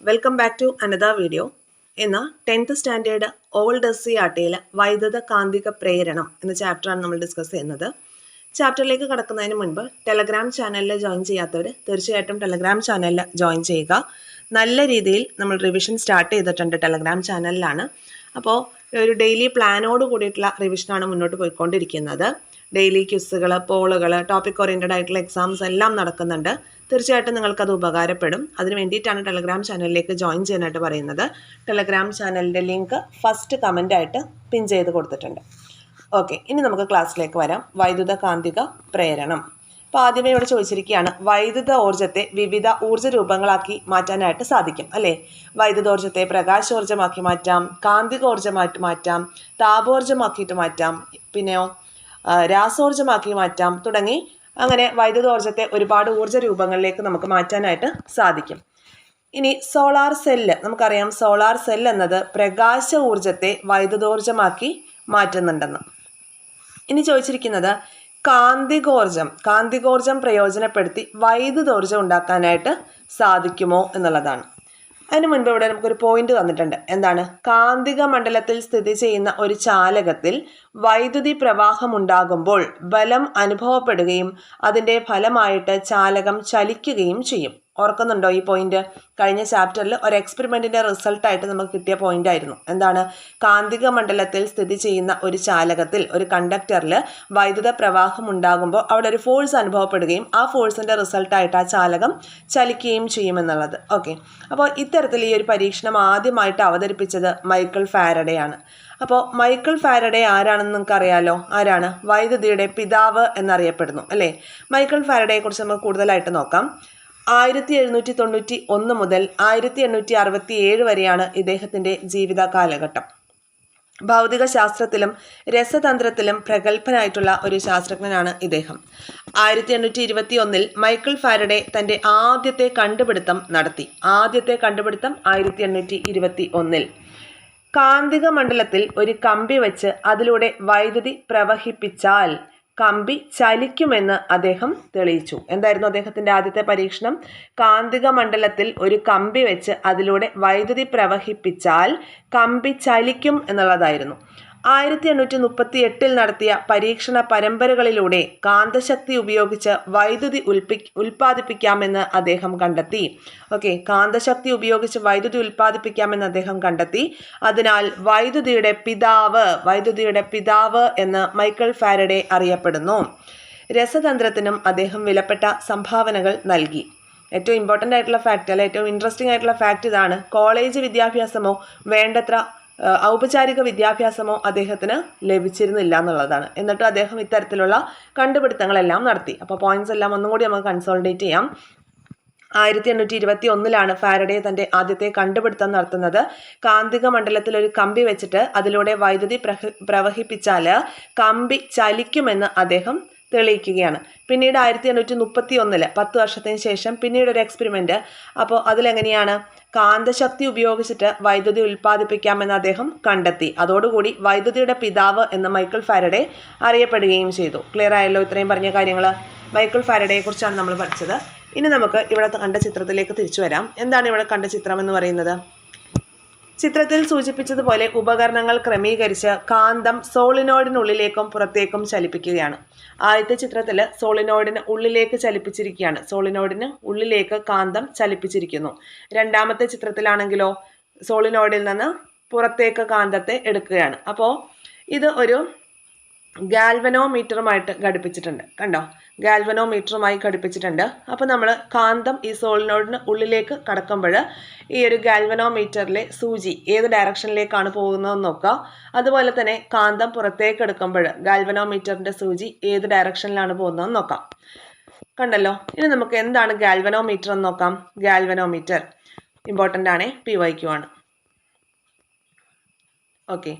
Welcome back to another video. ഇന്ന് 10th standard old S C ആർട്ടിയിൽ വൈദ്യുത കാന്തിക പ്രേരണം എന്ന ചാപ്റ്ററാണ് നമ്മൾ ഡിസ്കസ് ചെയ്യുന്നത്. ചാപ്റ്ററിലേക്ക് കടക്കുന്നതിന് മുൻപ് ടെലഗ്രാം ചാനലിൽ ജോയിൻ ചെയ്യാത്തവർ തീർച്ചയായിട്ടും ടെലഗ്രാം ചാനലിൽ ജോയിൻ ചെയ്യുക. നല്ല രീതിയിൽ നമ്മൾ റിവിഷൻ സ്റ്റാർട്ട് ചെയ്തിട്ടുണ്ട് ടെലഗ്രാം ചാനലിലാണ്. അപ്പോൾ ഒരു ഡെയിലി പ്ലാനോട് കൂടിയിട്ടുള്ള റിവിഷനാണ് മുന്നോട്ട് പോയിക്കൊണ്ടിരിക്കുന്നത്. ഡെയിലി ക്വിസുകൾ, പോളുകൾ, ടോപ്പിക് ഓറിയൻറ്റഡ് ആയിട്ടുള്ള എക്സാംസ് എല്ലാം നടക്കുന്നുണ്ട്. തീർച്ചയായിട്ടും നിങ്ങൾക്കത് ഉപകാരപ്പെടും. അതിന് വേണ്ടിയിട്ടാണ് ടെലഗ്രാം ചാനലിലേക്ക് ജോയിൻ ചെയ്യാനായിട്ട് പറയുന്നത്. ടെലഗ്രാം ചാനലിൻ്റെ ലിങ്ക് ഫസ്റ്റ് കമൻ്റായിട്ട് പിൻ ചെയ്ത് കൊടുത്തിട്ടുണ്ട്. ഓക്കെ, ഇനി നമുക്ക് ക്ലാസ്സിലേക്ക് വരാം. വൈദ്യുത കാന്തിക പ്രേരണം. അപ്പോൾ ആദ്യമേ ഇവിടെ ചോദിച്ചിരിക്കുകയാണ്, വൈദ്യുത ഊർജ്ജത്തെ വിവിധ ഊർജ്ജ രൂപങ്ങളാക്കി മാറ്റാനായിട്ട് സാധിക്കും അല്ലേ? വൈദ്യുതോർജ്ജത്തെ പ്രകാശോർജ്ജമാക്കി മാറ്റാം, കാന്തികോർജ്ജമായിട്ട് മാറ്റാം, താപോർജ്ജമാക്കിയിട്ട് മാറ്റാം, പിന്നെയോ രാസോർജ്ജമാക്കി മാറ്റാം തുടങ്ങി അങ്ങനെ വൈദ്യുതോർജ്ജത്തെ ഒരുപാട് ഊർജ്ജ രൂപങ്ങളിലേക്ക് നമുക്ക് മാറ്റാനായിട്ട് സാധിക്കും. ഇനി സോളാർ സെല്ല്, നമുക്കറിയാം സോളാർ സെൽ എന്നത് പ്രകാശ ഊർജ്ജത്തെ വൈദ്യുതോർജ്ജമാക്കി മാറ്റുന്നുണ്ടെന്ന്. ഇനി ചോദിച്ചിരിക്കുന്നത് കാന്തികോർജ്ജം പ്രയോജനപ്പെടുത്തി വൈദ്യുതോർജ്ജം ഉണ്ടാക്കാനായിട്ട് സാധിക്കുമോ എന്നുള്ളതാണ്. അതിന് മുൻപ് ഇവിടെ നമുക്കൊരു പോയിന്റ് തന്നിട്ടുണ്ട്. എന്താണ്? കാന്തിക മണ്ഡലത്തിൽ സ്ഥിതി ചെയ്യുന്ന ഒരു ചാലകത്തിൽ വൈദ്യുതി പ്രവാഹം ഉണ്ടാകുമ്പോൾ ബലം അനുഭവപ്പെടുകയും അതിൻ്റെ ഫലമായിട്ട് ചാലകം ചലിക്കുകയും ചെയ്യും. ഓർക്കുന്നുണ്ടോ ഈ പോയിന്റ്? കഴിഞ്ഞ ചാപ്റ്ററിൽ ഒരു എക്സ്പെരിമെൻറ്റിൻ്റെ റിസൾട്ടായിട്ട് നമുക്ക് കിട്ടിയ പോയിന്റ് ആയിരുന്നു. എന്താണ്? കാന്തിക മണ്ഡലത്തിൽ സ്ഥിതി ചെയ്യുന്ന ഒരു ചാലകത്തിൽ, ഒരു കണ്ടക്ടറിൽ വൈദ്യുത പ്രവാഹം ഉണ്ടാകുമ്പോൾ അവിടെ ഒരു ഫോഴ്സ് അനുഭവപ്പെടുകയും ആ ഫോഴ്സിൻ്റെ റിസൾട്ടായിട്ട് ആ ചാലകം ചലിക്കുകയും ചെയ്യുമെന്നുള്ളത്. ഓക്കെ, അപ്പോൾ ഇത്തരത്തിൽ ഈ ഒരു പരീക്ഷണം ആദ്യമായിട്ട് അവതരിപ്പിച്ചത് മൈക്കിൾ ഫാരഡേ ആണ്. അപ്പോൾ മൈക്കിൾ ഫാരഡേ ആരാണെന്ന് നിങ്ങൾക്ക് അറിയാലോ? ആരാണ്? വൈദ്യുതിയുടെ പിതാവ് എന്നറിയപ്പെടുന്നു അല്ലേ? മൈക്കിൾ ഫാരഡേയെ കുറിച്ച് നമുക്ക് കൂടുതലായിട്ട് നോക്കാം. 1791 മുതൽ 1867 വരെയാണ് ഇദ്ദേഹത്തിൻ്റെ ജീവിത കാലഘട്ടം. ഭൗതിക ശാസ്ത്രത്തിലും രസതന്ത്രത്തിലും പ്രഗത്ഭനായിട്ടുള്ള ഒരു ശാസ്ത്രജ്ഞനാണ് ഇദ്ദേഹം. 1821 മൈക്കിൾ ഫാരഡേ തൻ്റെ ആദ്യത്തെ കണ്ടുപിടുത്തം നടത്തി. 1821 കാന്തിക മണ്ഡലത്തിൽ ഒരു കമ്പി വെച്ച് അതിലൂടെ വൈദ്യുതി പ്രവഹിപ്പിച്ചാൽ കമ്പി ചലിക്കുമെന്ന് അദ്ദേഹം തെളിയിച്ചു. എന്തായിരുന്നു അദ്ദേഹത്തിൻ്റെ ആദ്യത്തെ പരീക്ഷണം? കാന്തിക മണ്ഡലത്തിൽ ഒരു കമ്പി വെച്ച് അതിലൂടെ വൈദ്യുതി പ്രവഹിപ്പിച്ചാൽ കമ്പി ചലിക്കും എന്നുള്ളതായിരുന്നു. 1838 നടത്തിയ പരീക്ഷണ പരമ്പരകളിലൂടെ കാന്തശക്തി ഉപയോഗിച്ച് വൈദ്യുതി ഉൽപ്പാദിപ്പിക്കാമെന്ന് അദ്ദേഹം കണ്ടെത്തി. ഓക്കെ, കാന്തശക്തി ഉപയോഗിച്ച് വൈദ്യുതി ഉൽപ്പാദിപ്പിക്കാമെന്ന് അദ്ദേഹം കണ്ടെത്തി. അതിനാൽ വൈദ്യുതിയുടെ പിതാവ് എന്ന് മൈക്കിൾ ഫാരഡേ അറിയപ്പെടുന്നു. രസതന്ത്രത്തിനും അദ്ദേഹം വിലപ്പെട്ട സംഭാവനകൾ നൽകി. ഏറ്റവും ഇമ്പോർട്ടൻ്റ് ആയിട്ടുള്ള ഫാക്റ്റ്, അല്ല ഏറ്റവും ഇൻട്രസ്റ്റിംഗ് ആയിട്ടുള്ള ഫാക്റ്റ് ഇതാണ്. കോളേജ് വിദ്യാഭ്യാസമോ വേണ്ടത്ര ഔപചാരിക വിദ്യാഭ്യാസമോ അദ്ദേഹത്തിന് ലഭിച്ചിരുന്നില്ല എന്നുള്ളതാണ്. എന്നിട്ട് അദ്ദേഹം ഇത്തരത്തിലുള്ള കണ്ടുപിടുത്തങ്ങളെല്ലാം നടത്തി. അപ്പോൾ പോയിന്റ്സ് എല്ലാം ഒന്നും കൂടി നമുക്ക് കൺസോളിഡേറ്റ് ചെയ്യാം. 1821 ഫാരഡേ തൻ്റെ ആദ്യത്തെ കണ്ടുപിടുത്തം നടത്തുന്നത്. കാന്തിക മണ്ഡലത്തിൽ ഒരു കമ്പി വെച്ചിട്ട് അതിലൂടെ വൈദ്യുതി പ്രവഹിപ്പിച്ചാൽ കമ്പി ചലിക്കുമെന്ന് അദ്ദേഹം തെളിയിക്കുകയാണ്. പിന്നീട് 1831 10 വർഷത്തിന് ശേഷം പിന്നീട് ഒരു എക്സ്പെരിമെൻറ്റ്. അപ്പോൾ അതിലെങ്ങനെയാണ്? കാന്തശക്തി ഉപയോഗിച്ചിട്ട് വൈദ്യുതി ഉൽപ്പാദിപ്പിക്കാമെന്ന് അദ്ദേഹം കണ്ടെത്തി. അതോടുകൂടി വൈദ്യുതിയുടെ പിതാവ് എന്ന് മൈക്കിൾ ഫാരഡേ അറിയപ്പെടുകയും ചെയ്തു. ക്ലിയർ ആയല്ലോ? ഇത്രയും പറഞ്ഞ കാര്യങ്ങൾ മൈക്കിൾ ഫാരഡേയെ കുറിച്ചാണ് നമ്മൾ പഠിച്ചത്. ഇനി നമുക്ക് ഇവിടെ കണ്ട ചിത്രത്തിലേക്ക് തിരിച്ചു വരാം. എന്താണ് ഇവിടെ കണ്ട ചിത്രം എന്ന് പറയുന്നത്? ചിത്രത്തിൽ സൂചിപ്പിച്ചതുപോലെ ഉപകരണങ്ങൾ ക്രമീകരിച്ച് കാന്തം സോളിനോയിഡിനുള്ളിലേക്കും പുറത്തേക്കും ചലിപ്പിക്കുകയാണ്. ആദ്യത്തെ ചിത്രത്തിൽ സോളിനോയിഡിന് ഉള്ളിലേക്ക് ചലിപ്പിച്ചിരിക്കുകയാണ്. സോളിനോയിഡിന് ഉള്ളിലേക്ക് കാന്തം ചലിപ്പിച്ചിരിക്കുന്നു. രണ്ടാമത്തെ ചിത്രത്തിലാണെങ്കിലോ സോളിനോയിഡിൽ നിന്ന് പുറത്തേക്ക് കാന്തത്തെ എടുക്കുകയാണ്. അപ്പോൾ ഇത് ഒരു ഗാൽവനോമീറ്ററുമായിട്ട് ഘടിപ്പിച്ചിട്ടുണ്ട്. കണ്ടോ? ഗാൽവനോമീറ്ററുമായി ഘടിപ്പിച്ചിട്ടുണ്ട്. അപ്പോൾ നമ്മൾ കാന്തം ഈ സോളിനോയിഡിന് ഉള്ളിലേക്ക് കടക്കുമ്പോൾ ഈ ഒരു ഗാൽവനോമീറ്ററിലെ സൂചി ഏത് ഡയറക്ഷനിലേക്കാണ് പോകുന്നതെന്ന് നോക്കുക. അതുപോലെ തന്നെ കാന്തം പുറത്തേക്ക് എടുക്കുമ്പോൾ ഗാൽവനോമീറ്ററിൻ്റെ സൂചി ഏത് ഡയറക്ഷനിലാണ് പോകുന്നതെന്ന് നോക്കാം. കണ്ടല്ലോ? ഇനി നമുക്ക് എന്താണ് ഗാൽവനോമീറ്റർ എന്ന് നോക്കാം. ഗാൽവനോമീറ്റർ ഇമ്പോർട്ടൻ്റ് ആണ്, PYQ ആണ്. ഓക്കെ,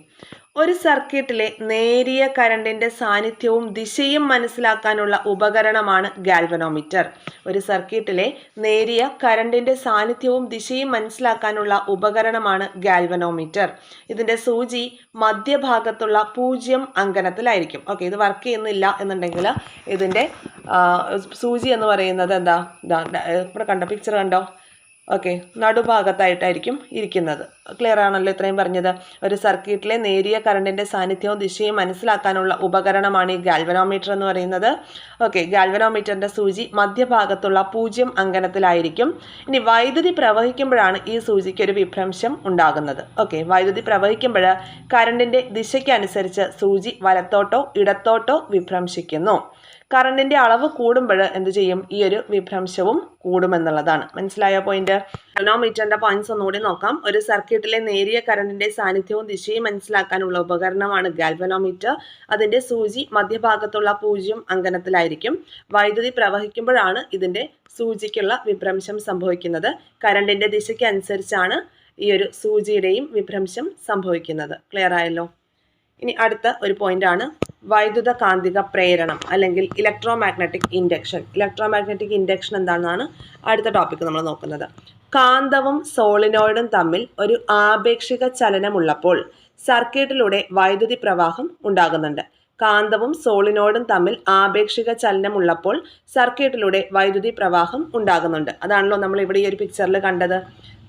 ഒരു സർക്യൂട്ടിലെ നേരിയ കറണ്ടിൻ്റെ സാന്നിധ്യവും ദിശയും മനസ്സിലാക്കാനുള്ള ഉപകരണമാണ് ഗാൽവനോമീറ്റർ. ഒരു സർക്യൂട്ടിലെ നേരിയ കറണ്ടിൻ്റെ സാന്നിധ്യവും ദിശയും മനസ്സിലാക്കാനുള്ള ഉപകരണമാണ് ഗാൽവനോമീറ്റർ. ഇതിൻ്റെ സൂചി മധ്യഭാഗത്തുള്ള 0 അങ്കനത്തിലായിരിക്കും. ഓക്കെ, ഇത് വർക്ക് ചെയ്യുന്നില്ല എന്നുണ്ടെങ്കിൽ ഇതിൻ്റെ സൂചി എന്ന് പറയുന്നത് എന്താ? ഇവിടെ കണ്ടോ? പിക്ചർ കണ്ടോ? ഓക്കെ, നടുഭാഗത്തായിട്ടായിരിക്കും ഇരിക്കുന്നത്. ക്ലിയർ ആണല്ലോ ഇത്രയും പറഞ്ഞത്. ഒരു സർക്യൂട്ടിലെ നേരിയ കറണ്ടിൻ്റെ സാന്നിധ്യവും ദിശയും മനസ്സിലാക്കാനുള്ള ഉപകരണമാണ് ഈ ഗാൽവനോമീറ്റർ എന്ന് പറയുന്നത്. ഓക്കെ, ഗാൽവനോമീറ്ററിൻ്റെ സൂചി മധ്യഭാഗത്തുള്ള 0 അങ്കണത്തിലായിരിക്കും. ഇനി വൈദ്യുതി പ്രവഹിക്കുമ്പോഴാണ് ഈ സൂചിക്ക് ഒരു വിഭ്രംശം ഉണ്ടാകുന്നത്. ഓക്കെ, വൈദ്യുതി പ്രവഹിക്കുമ്പോൾ കറണ്ടിൻ്റെ ദിശയ്ക്കനുസരിച്ച് സൂചി വലത്തോട്ടോ ഇടത്തോട്ടോ വിഭ്രംശിക്കുന്നു. കറണ്ടിൻ്റെ അളവ് കൂടുമ്പോൾ എന്ത് ചെയ്യും? ഈ ഒരു വിഭ്രംശവും കൂടുമെന്നുള്ളതാണ്. മനസ്സിലായ പോയിന്റ്? ഗാൽവനോമീറ്ററിന്റെ പോയിന്റ്സ് ഒന്നുകൂടി നോക്കാം. ഒരു സർക്യൂട്ടിലെ നേരിയ കറണ്ടിന്റെ സാന്നിധ്യവും ദിശയും മനസ്സിലാക്കാനുള്ള ഉപകരണമാണ് ഗാൽവനോമീറ്റർ. അതിന്റെ സൂചി മധ്യഭാഗത്തുള്ള 0 അങ്കണത്തിലായിരിക്കും. വൈദ്യുതി പ്രവഹിക്കുമ്പോഴാണ് ഇതിന്റെ സൂചിക്കുള്ള വിഭ്രംശം സംഭവിക്കുന്നത്. കറണ്ടിന്റെ ദിശയ്ക്ക് അനുസരിച്ചാണ് ഈ ഒരു സൂചിയുടെയും വിഭ്രംശം സംഭവിക്കുന്നത്. ക്ലിയർ ആയല്ലോ? ഇനി അടുത്ത ഒരു പോയിന്റാണ് വൈദ്യുത കാന്തിക പ്രേരണം അല്ലെങ്കിൽ ഇലക്ട്രോമാഗ്നറ്റിക് ഇൻഡക്ഷൻ. ഇലക്ട്രോമാഗ്നറ്റിക് ഇൻഡക്ഷൻ എന്താണെന്നാണ് അടുത്ത ടോപ്പിക് നമ്മൾ നോക്കുന്നത്. കാന്തവും സോളിനോയിഡും തമ്മിൽ ഒരു ആപേക്ഷിക ചലനമുള്ളപ്പോൾ സർക്യൂട്ടിലൂടെ വൈദ്യുതി പ്രവാഹം ഉണ്ടാകുന്നുണ്ട്. കാന്തവും സോളിനോയിഡും തമ്മിൽ ആപേക്ഷിക ചലനമുള്ളപ്പോൾ സർക്യൂട്ടിലൂടെ വൈദ്യുതി പ്രവാഹം ഉണ്ടാകുന്നുണ്ട്. അതാണല്ലോ നമ്മൾ ഇവിടെ ഈ ഒരു പിക്ചറിൽ കണ്ടത്.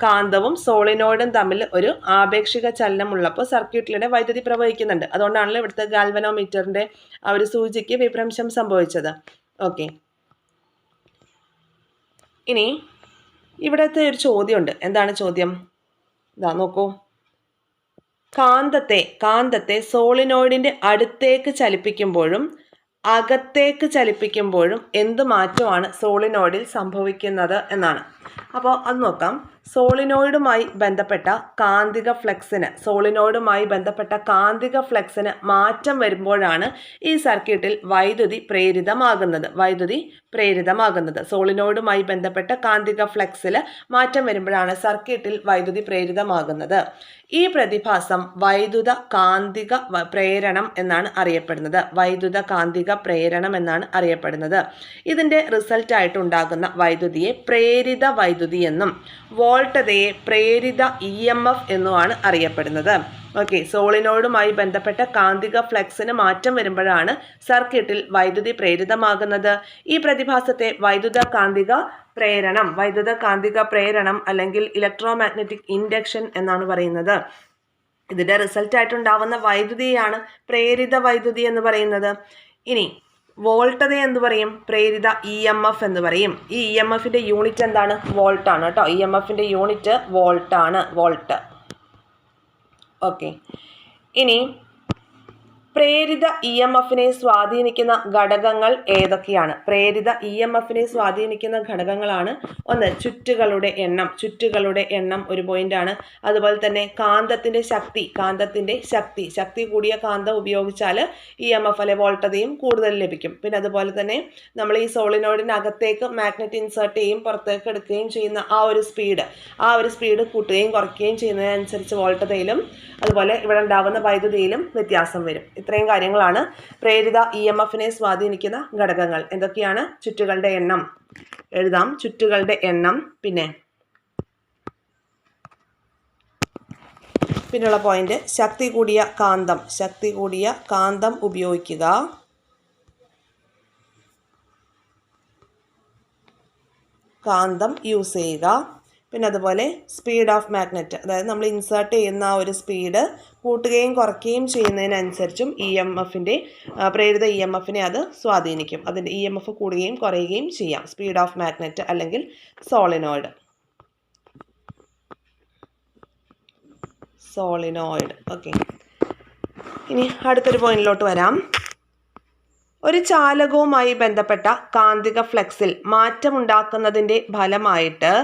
കാന്തവും സോളിനോയിഡും തമ്മിൽ ഒരു ആപേക്ഷിക ചലനമുള്ളപ്പോൾ സർക്യൂട്ടിലൂടെ വൈദ്യുതി പ്രവഹിക്കുന്നുണ്ട്. അതുകൊണ്ടാണല്ലോ ഇവിടുത്തെ ഗാൽവനോമീറ്ററിന്റെ ആ ഒരു സൂചിക്ക് വിഭ്രംശം സംഭവിച്ചത്. ഓക്കെ, ഇനി ഇവിടുത്തെ ഒരു ചോദ്യമുണ്ട്. എന്താണ് ചോദ്യം? ഇതാ നോക്കൂ. കാന്തത്തെ സോളിനോയിഡിന്റെ അടുത്തേക്ക് ചലിപ്പിക്കുമ്പോഴും അകത്തേക്ക് ചലിപ്പിക്കുമ്പോഴും എന്ത് മാറ്റമാണ് സോളിനോയിഡിൽ സംഭവിക്കുന്നത് എന്നാണ്. അപ്പോൾ അത് നോക്കാം. സോളിനോയിഡുമായി ബന്ധപ്പെട്ട കാന്തിക ഫ്ലക്സിന് മാറ്റം വരുമ്പോഴാണ് ഈ സർക്യൂട്ടിൽ വൈദ്യുതി പ്രേരിതമാകുന്നത്. സോളിനോയിഡുമായി ബന്ധപ്പെട്ട കാന്തിക ഫ്ലക്സിൽ മാറ്റം വരുമ്പോഴാണ് സർക്യൂട്ടിൽ വൈദ്യുതി പ്രേരിതമാകുന്നത്. ഈ പ്രതിഭാസം വൈദ്യുത കാന്തിക പ്രേരണം എന്നാണ് അറിയപ്പെടുന്നത്. ഇതിന്റെ റിസൾട്ട് ആയിട്ടുണ്ടാകുന്ന വൈദ്യുതിയെ പ്രേരിത വൈദ്യുതി എന്നും വോൾട്ടതയെ പ്രേരിത EMF എന്നുമാണ് അറിയപ്പെടുന്നത്. ഓക്കെ, സോളിനോയിഡുമായി ബന്ധപ്പെട്ട കാന്തിക ഫ്ലക്സിന് മാറ്റം വരുമ്പോഴാണ് സർക്യൂട്ടിൽ വൈദ്യുതി പ്രേരിതമാകുന്നത്. ഈ പ്രതിഭാസത്തെ വൈദ്യുത കാന്തിക പ്രേരണം അല്ലെങ്കിൽ ഇലക്ട്രോമാഗ്നറ്റിക് ഇൻഡക്ഷൻ എന്നാണ് പറയുന്നത്. ഇതിന്റെ റിസൾട്ട് ആയിട്ടുണ്ടാവുന്ന വൈദ്യുതിയാണ് പ്രേരിത വൈദ്യുതി എന്ന് പറയുന്നത്. ഇനി വോൾട്ടത എന്ന് പറയും, പ്രേരിത EMF എന്ന് പറയും. ഈ EMFന്റെ യൂണിറ്റ് എന്താണ്? വോൾട്ട് ആണ് കേട്ടോ. EMFന്റെ യൂണിറ്റ് വോൾട്ട് ആണ്. ഓക്കെ, ഇനി പ്രേരിത EMFനെ സ്വാധീനിക്കുന്ന ഘടകങ്ങൾ ഏതൊക്കെയാണ്? പ്രേരിത EMFനെ സ്വാധീനിക്കുന്ന ഘടകങ്ങളാണ്: ഒന്ന്, ചുറ്റുകളുടെ എണ്ണം ഒരു പോയിന്റാണ്. അതുപോലെ തന്നെ കാന്തത്തിന്റെ ശക്തി കൂടിയ കാന്തം ഉപയോഗിച്ചാൽ EMF അല്ലെ വോൾട്ടതയും കൂടുതൽ ലഭിക്കും. പിന്നെ അതുപോലെ തന്നെ നമ്മൾ ഈ സോളിനോയിഡിന് അകത്തേക്ക് മാഗ്നറ്റ് ഇൻസേർട്ട് ചെയ്യും, പുറത്തേക്ക് എടുക്കുകയും ചെയ്യുന്ന ആ ഒരു സ്പീഡ് കൂട്ടുകയും കുറയ്ക്കുകയും ചെയ്യുന്നതിനനുസരിച്ച് വോൾട്ടതയിലും അതുപോലെ ഇവിടെ ഉണ്ടാകുന്ന വൈദ്യുതിയിലും വ്യത്യാസം വരും. ഇത്രയും കാര്യങ്ങളാണ് പ്രേരിത EMFനെ സ്വാധീനിക്കുന്ന ഘടകങ്ങൾ. എന്തൊക്കെയാണ്? ചുറ്റുകളുടെ എണ്ണം എഴുതാം. ചുറ്റുകളുടെ എണ്ണം. പിന്നെയുള്ള പോയിന്റ് ശക്തി കൂടിയ കാന്തം ഉപയോഗിക്കുക. കാന്തം യൂസ് ചെയ്യുക. പിന്നെ അതുപോലെ സ്പീഡ് ഓഫ് മാഗ്നറ്റ്, അതായത് നമ്മൾ ഇൻസേർട്ട് ചെയ്യുന്ന ആ ഒരു സ്പീഡ് കൂട്ടുകയും കുറയ്ക്കുകയും ചെയ്യുന്നതിനനുസരിച്ചും പ്രേരിത EMFനെ അത് സ്വാധീനിക്കും. അതിൻ്റെ EMF കൂടുകയും കുറയുകയും ചെയ്യാം. സ്പീഡ് ഓഫ് മാഗ്നറ്റ് അല്ലെങ്കിൽ സോളിനോയിഡ്. ഓക്കെ, ഇനി അടുത്തൊരു പോയിന്റിലോട്ട് വരാം. ഒരു ചാലകവുമായി ബന്ധപ്പെട്ട കാന്തിക ഫ്ലക്സിൽ മാറ്റമുണ്ടാക്കുന്നതിൻ്റെ ഫലമായിട്ട്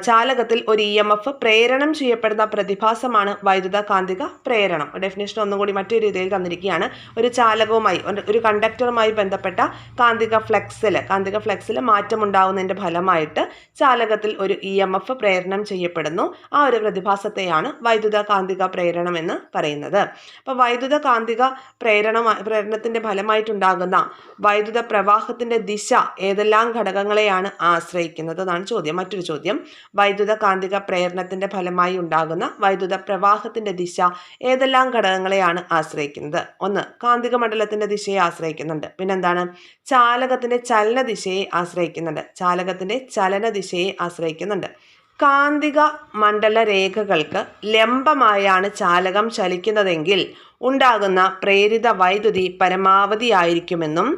ചാലകത്തിൽ ഒരു EMF പ്രേരണം ചെയ്യപ്പെടുന്ന പ്രതിഭാസമാണ് വൈദ്യുത കാന്തിക പ്രേരണം. ഡെഫിനേഷൻ ഒന്നും കൂടി മറ്റൊരു രീതിയിൽ തന്നിരിക്കുകയാണ്. ഒരു ചാലകവുമായി ഒരു കണ്ടക്ടറുമായി ബന്ധപ്പെട്ട കാന്തിക ഫ്ലക്സിൽ മാറ്റമുണ്ടാകുന്നതിൻ്റെ ഫലമായിട്ട് ചാലകത്തിൽ ഒരു EMF പ്രേരണം ചെയ്യപ്പെടുന്നു. ആ ഒരു പ്രതിഭാസത്തെയാണ് വൈദ്യുത കാന്തിക പ്രേരണം എന്ന് പറയുന്നത്. അപ്പോൾ വൈദ്യുത കാന്തിക പ്രേരണത്തിൻ്റെ ഫലമായിട്ടുണ്ടാകുന്ന വൈദ്യുത പ്രവാഹത്തിൻ്റെ ദിശ ഏതെല്ലാം ഘടകങ്ങളെയാണ് ആശ്രയിക്കുന്നത് എന്നാണ് ചോദ്യം. മറ്റൊരു ചോദ്യം: വൈദ്യുത കാന്തിക പ്രേരണത്തിന്റെ ഫലമായി ഉണ്ടാകുന്ന വൈദ്യുത പ്രവാഹത്തിന്റെ ദിശ ഏതെല്ലാം ഘടകങ്ങളെയാണ് ആശ്രയിക്കുന്നത്? ഒന്ന്, കാന്തിക മണ്ഡലത്തിന്റെ ദിശയെ ആശ്രയിക്കുന്നുണ്ട്. പിന്നെന്താണ്? ചാലകത്തിന്റെ ചലന ദിശയെ ആശ്രയിക്കുന്നുണ്ട്. കാന്തിക മണ്ഡല രേഖകൾക്ക് ലംബമായാണ് ചാലകം ചലിക്കുന്നതെങ്കിൽ ഉണ്ടാകുന്ന പ്രേരിത വൈദ്യുതി പരമാവധിയായിരിക്കുമെന്നും